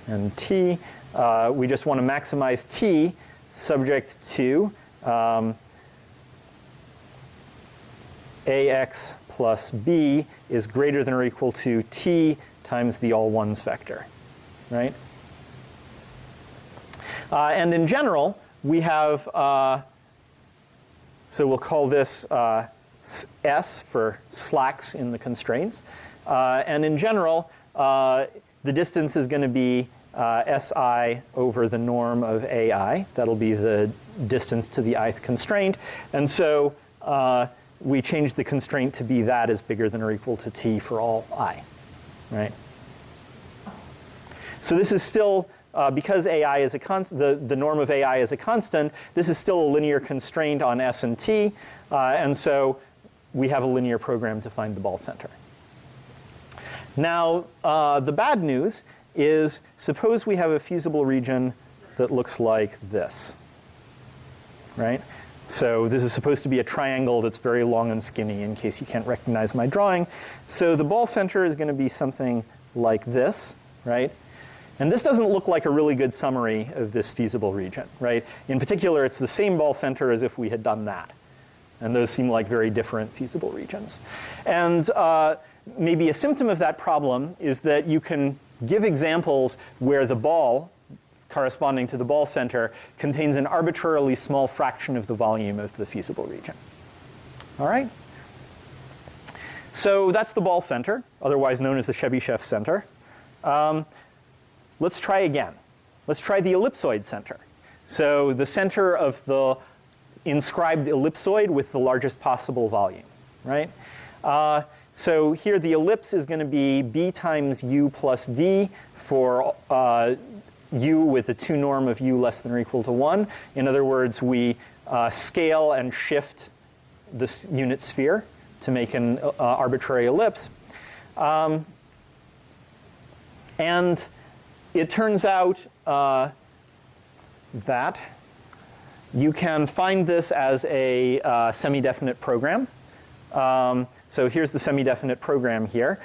[SPEAKER 1] and t. We just want to maximize t subject to ax plus b is greater than or equal to t times the all ones vector, right? And in general, we have, so we'll call this S for slacks in the constraints. And in general, the distance is going to be SI over the norm of AI. That'll be the distance to the ith constraint. And so we change the constraint to be that is bigger than or equal to t for all I, right? So this is still, because AI is a the norm of AI is a constant, this is still a linear constraint on S and T, and so we have a linear program to find the ball center. Now, the bad news is, suppose we have a feasible region that looks like this, right? So this is supposed to be a triangle that's very long and skinny, in case you can't recognize my drawing. So the ball center is going to be something like this, right? And this doesn't look like a really good summary of this feasible region, right? In particular, it's the same ball center as if we had done that. And those seem like very different feasible regions. And maybe a symptom of that problem is that you can give examples where the ball corresponding to the ball center contains an arbitrarily small fraction of the volume of the feasible region. All right? So that's the ball center, otherwise known as the Chebyshev center. Let's try again. Let's try the ellipsoid center. So the center of the inscribed ellipsoid with the largest possible volume, right? So here the ellipse is going to be b times u plus d for u with the 2 norm of u less than or equal to 1. In other words, we scale and shift this unit sphere to make an arbitrary ellipse. And it turns out that you can find this as a semi-definite program. So here's the semi-definite program here.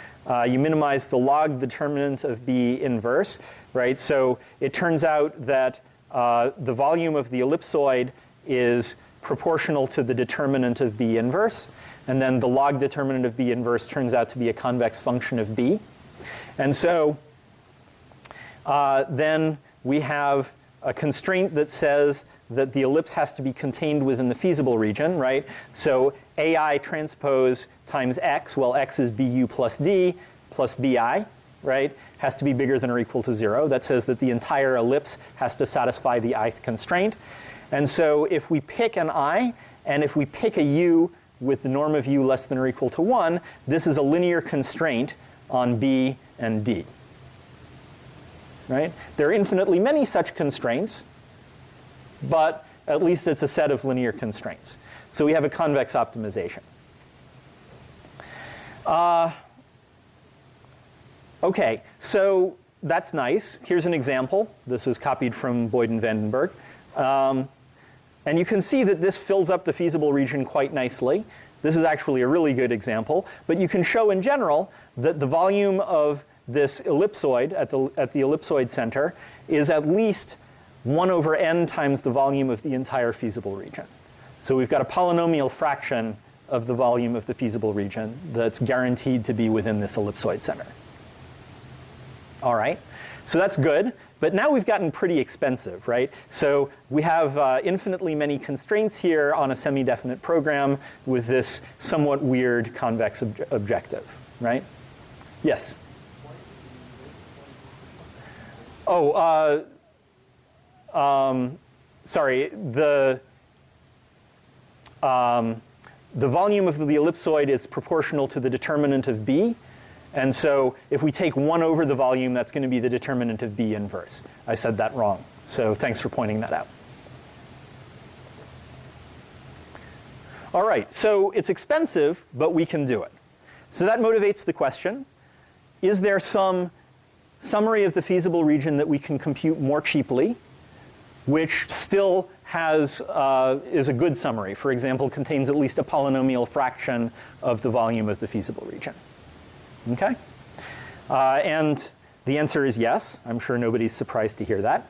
[SPEAKER 1] You minimize the log determinant of B inverse, right? So it turns out that the volume of the ellipsoid is proportional to the determinant of B inverse. And then the log determinant of B inverse turns out to be a convex function of B. And so then we have a constraint that says that the ellipse has to be contained within the feasible region, right? So AI transpose times x, well, x is bu plus d plus bi, right? Has to be bigger than or equal to 0. That says that the entire ellipse has to satisfy the ith constraint. And so if we pick an I, and if we pick a u with the norm of u less than or equal to 1, this is a linear constraint on b and d. Right? There are infinitely many such constraints, but at least it's a set of linear constraints. So we have a convex optimization. Okay, so that's nice. Here's an example. This is copied from Boyd and Vandenberg. And you can see that this fills up the feasible region quite nicely. This is actually a really good example. But you can show in general that the volume of this ellipsoid at the ellipsoid center is at least 1 over n times the volume of the entire feasible region. So we've got a polynomial fraction of the volume of the feasible region that's guaranteed to be within this ellipsoid center. All right, so that's good, but now we've gotten pretty expensive, right? So we have infinitely many constraints here on a semi-definite program with this somewhat weird convex objective, right? Yes? Oh, sorry, the volume of the ellipsoid is proportional to the determinant of B. And so if we take 1 over the volume, that's going to be the determinant of B inverse. I said that wrong. So thanks for pointing that out. All right, so it's expensive, but we can do it. So that motivates the question, is there some summary of the feasible region that we can compute more cheaply, which still has, is a good summary? For example, contains at least a polynomial fraction of the volume of the feasible region. Okay? And the answer is yes. I'm sure nobody's surprised to hear that.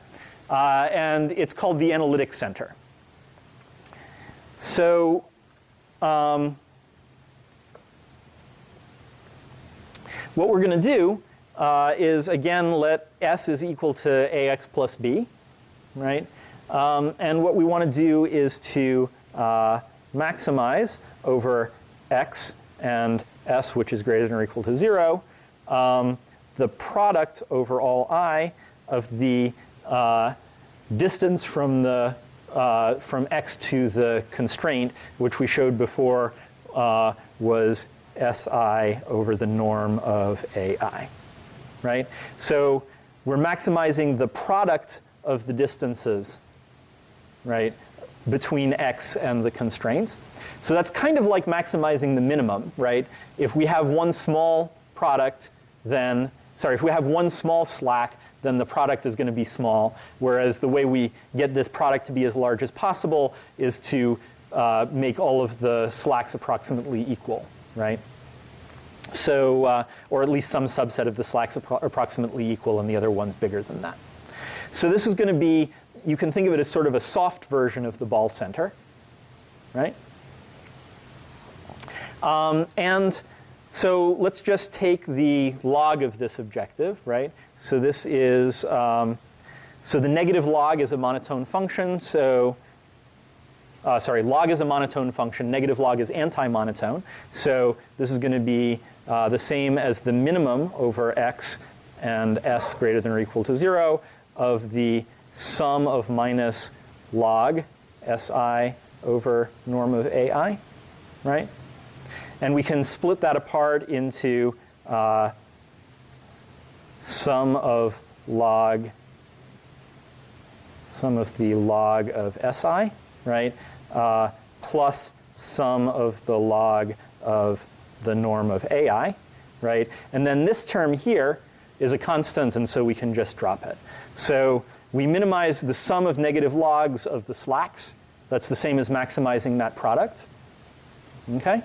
[SPEAKER 1] And it's called the analytic center. So what we're going to do is, again, let S is equal to AX plus B, right? And what we want to do is to maximize over X and S, which is greater than or equal to 0, the product over all I of the distance from the from X to the constraint, which we showed before was SI over the norm of AI, right? So we're maximizing the product of the distances, right, between X and the constraints. So that's kind of like maximizing the minimum, right? If we have one small product, then, sorry, if we have one small slack, then the product is going to be small, whereas the way we get this product to be as large as possible is to make all of the slacks approximately equal, right? So, or at least some subset of the slacks approximately equal and the other one's bigger than that. So this is going to be, you can think of it as sort of a soft version of the ball center, right? And so let's just take the log of this objective, right? So this is, so the negative log is a monotone function. So, sorry, log is a monotone function. Negative log is anti-monotone. So this is going to be the same as the minimum over X and S greater than or equal to 0 of the sum of minus log SI over norm of AI, right? And we can split that apart into sum of the log of SI, right? Plus sum of the log of the norm of AI, right? And then this term here is a constant, and so we can just drop it. So we minimize the sum of negative logs of the slacks. That's the same as maximizing that product, okay?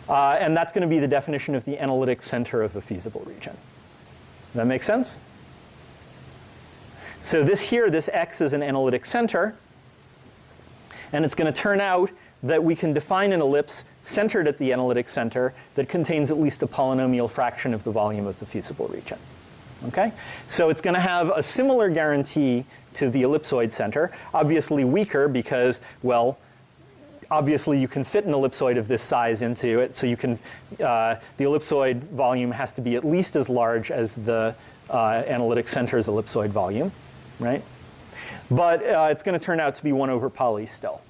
[SPEAKER 1] And that's going to be the definition of the analytic center of a feasible region. Does that make sense? So this here, this X is an analytic center. And it's going to turn out that we can define an ellipse centered at the analytic center that contains at least a polynomial fraction of the volume of the feasible region. Okay? So it's going to have a similar guarantee to the ellipsoid center, obviously weaker because, well, obviously you can fit an ellipsoid of this size into it, so you can, the ellipsoid volume has to be at least as large as the analytic center's ellipsoid volume, right? But it's going to turn out to be 1 over poly still.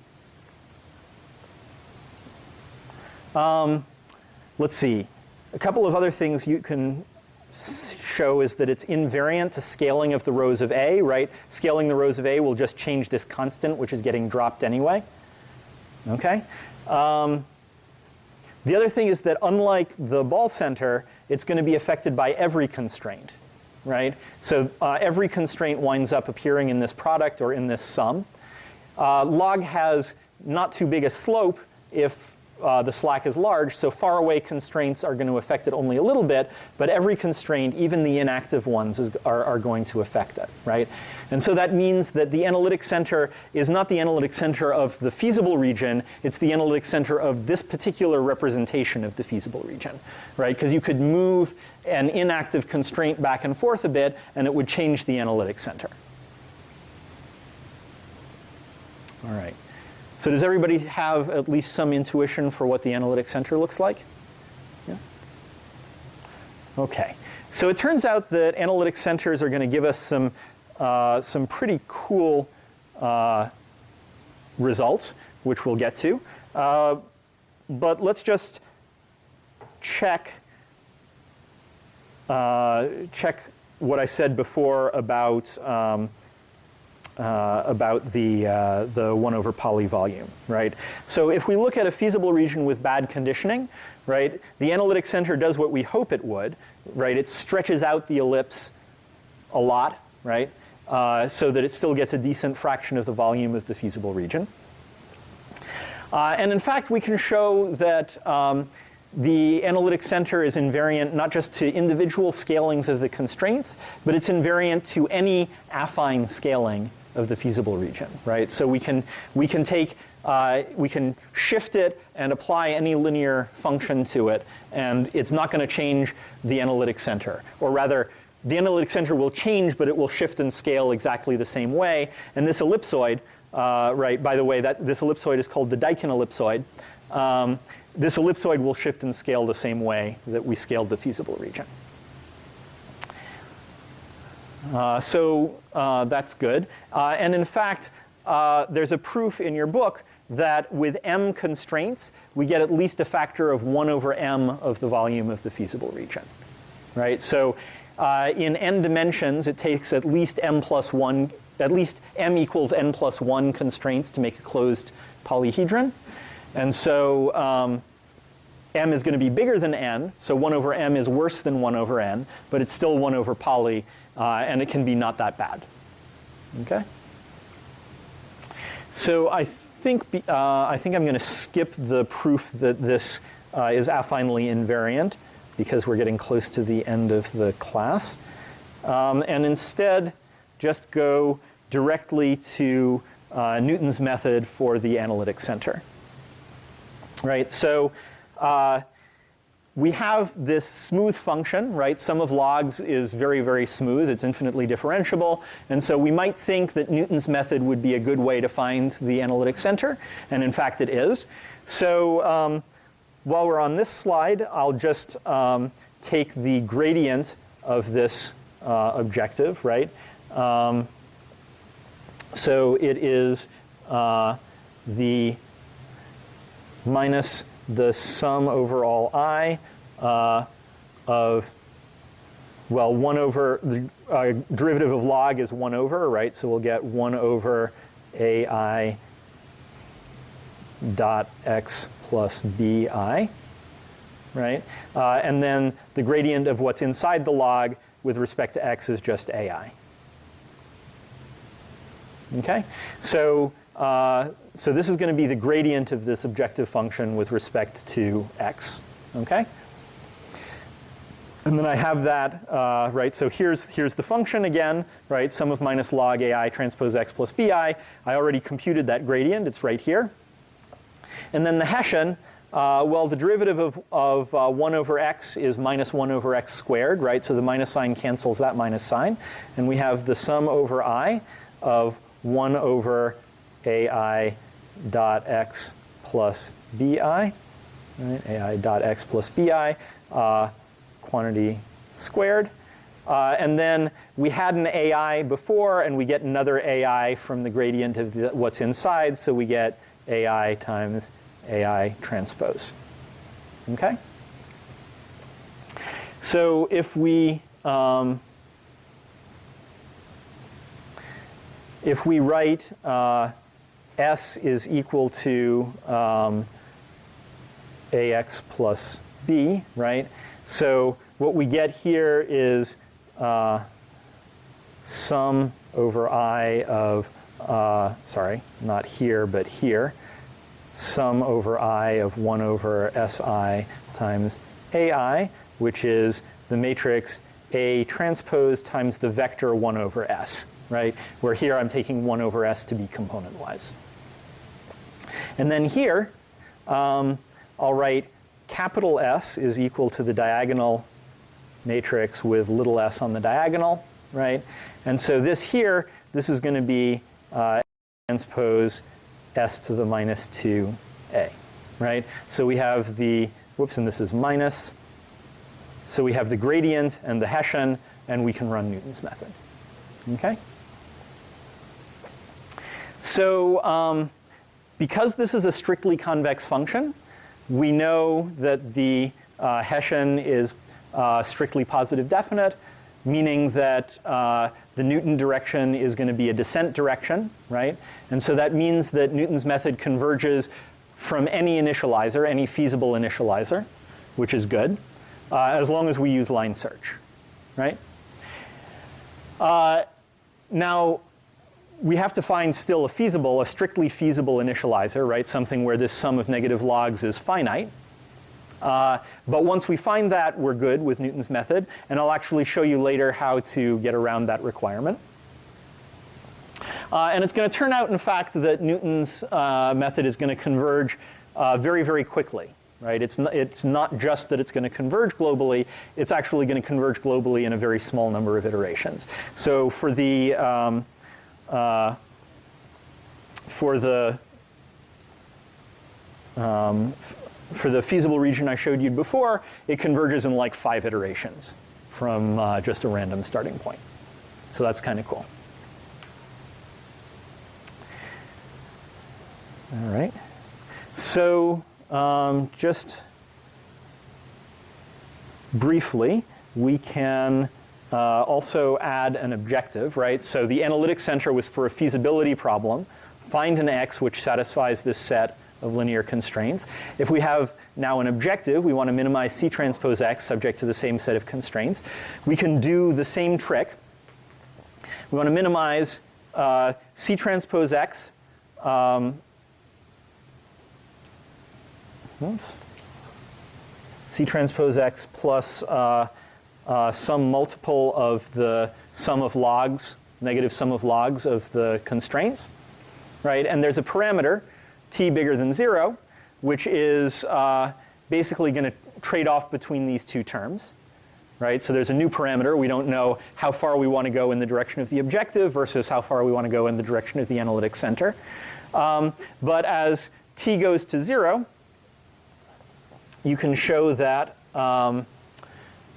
[SPEAKER 1] Let's see. A couple of other things you can show is that it's invariant to scaling of the rows of A, right? Scaling the rows of A will just change this constant, which is getting dropped anyway. Okay? The other thing is that unlike the ball center, it's going to be affected by every constraint, right? So every constraint winds up appearing in this product or in this sum. Log has not too big a slope if the slack is large, so far away constraints are going to affect it only a little bit, but every constraint, even the inactive ones, are going to affect it, right? And so that means that the analytic center is not the analytic center of the feasible region, it's the analytic center of this particular representation of the feasible region, right? Because you could move an inactive constraint back and forth a bit, and it would change the analytic center. All right. So does everybody have at least some intuition for what the analytic center looks like? Yeah? Okay. So it turns out that analytic centers are going to give us some pretty cool results, which we'll get to. But let's just check what I said before about the 1 over poly volume, right? So if we look at a feasible region with bad conditioning, right, the analytic center does what we hope it would, right? It stretches out the ellipse a lot, right, so that it still gets a decent fraction of the volume of the feasible region. And in fact, we can show that the analytic center is invariant not just to individual scalings of the constraints, but it's invariant to any affine scaling of the feasible region, right? So we can shift it and apply any linear function to it, and it's not going to change the analytic center. Or rather, the analytic center will change, but it will shift and scale exactly the same way. And this ellipsoid, right, by the way, this ellipsoid is called the Deikin ellipsoid. This ellipsoid will shift and scale the same way that we scaled the feasible region. So that's good. And in fact, there's a proof in your book that with m constraints, we get at least a factor of 1 over m of the volume of the feasible region, right? So in n dimensions, it takes at least m equals n plus 1 constraints to make a closed polyhedron. And so m is going to be bigger than n, so 1 over m is worse than 1 over n, but it's still 1 over poly, and it can be not that bad. Okay? So I think I'm going to skip the proof that this is affinely invariant, because we're getting close to the end of the class, and instead just go directly to Newton's method for the analytic center. Right, so we have this smooth function, right? Sum of logs is very, very smooth. It's infinitely differentiable. And so we might think that Newton's method would be a good way to find the analytic center. And in fact, it is. So while we're on this slide, I'll just take the gradient of this objective, right? So it is the minus the sum over all I of, well, 1 over, the derivative of log is 1 over, right? So we'll get 1 over AI dot x plus bi, right? And then the gradient of what's inside the log with respect to x is just ai. Okay? So this is going to be the gradient of this objective function with respect to x, okay? And then I have that, right, so here's the function again, right, sum of minus log ai transpose x plus bi. I already computed that gradient, it's right here. And then the Hessian, well, the derivative of 1 over x is minus 1 over x squared, right, so the minus sign cancels that minus sign. And we have the sum over I of 1 over ai dot x plus bi, right? Ai dot x plus bi, quantity squared. And then we had an ai before, and we get another ai from the gradient of what's inside, so we get ai times ai transpose. Okay? So if we write S is equal to AX plus B, right? So what we get here is sum over I of, sorry, not here, but here, sum over I of 1 over Si times Ai, which is the matrix A transpose times the vector 1 over S, right? Where here I'm taking 1 over S to be component-wise. And then here, I'll write capital S is equal to the diagonal matrix with little s on the diagonal, right? And so this here, this is going to be transpose S to the minus 2A, right? So we have the, whoops, and this is minus. So we have the gradient and the Hessian, and we can run Newton's method, okay? So because this is a strictly convex function, we know that the Hessian is strictly positive definite, meaning that the Newton direction is going to be a descent direction, right? And so that means that Newton's method converges from any initializer, any feasible initializer, which is good, as long as we use line search, right? Now, we have to find still a strictly feasible initializer, right? Something where this sum of negative logs is finite. But once we find that, we're good with Newton's method. And I'll actually show you later how to get around that requirement. And it's going to turn out, in fact, that Newton's method is going to converge very, very quickly, right? It's not just that it's going to converge globally. It's actually going to converge globally in a very small number of iterations. So for the feasible region I showed you before, it converges in like 5 iterations from just a random starting point. So that's kind of cool. All right. So just briefly, we can also add an objective, right? So the analytic center was for a feasibility problem. Find an x which satisfies this set of linear constraints. If we have now an objective, we want to minimize C transpose X subject to the same set of constraints. We can do the same trick. We want to minimize C transpose X C transpose X plus some multiple of the sum of logs, negative sum of logs of the constraints, right? And there's a parameter, t bigger than 0, which is basically going to trade off between these two terms, right? So there's a new parameter. We don't know how far we want to go in the direction of the objective versus how far we want to go in the direction of the analytic center. But as t goes to 0, you can show that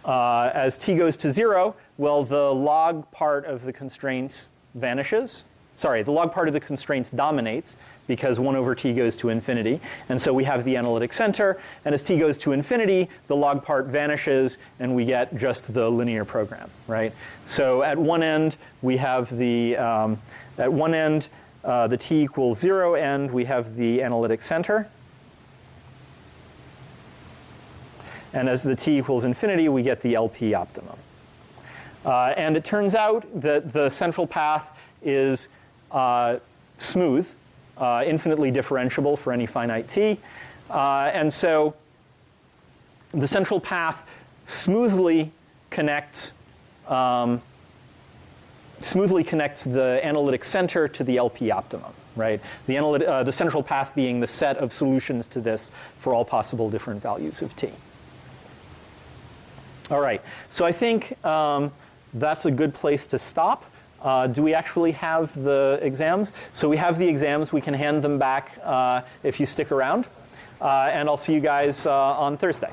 [SPEAKER 1] as t goes to 0, well, the log part of the constraints vanishes. Sorry, the log part of the constraints dominates because 1 over t goes to infinity. And so we have the analytic center. And as t goes to infinity, the log part vanishes, and we get just the linear program, right? So at one end, we have the the t equals 0 end, we have the analytic center. And as the t equals infinity, we get the LP optimum. And it turns out that the central path is smooth, infinitely differentiable for any finite t. And so the central path smoothly connects the analytic center to the LP optimum, right? The central path being the set of solutions to this for all possible different values of t. All right, so I think that's a good place to stop. Do we actually have the exams? So we have the exams. We can hand them back if you stick around. And I'll see you guys on Thursday.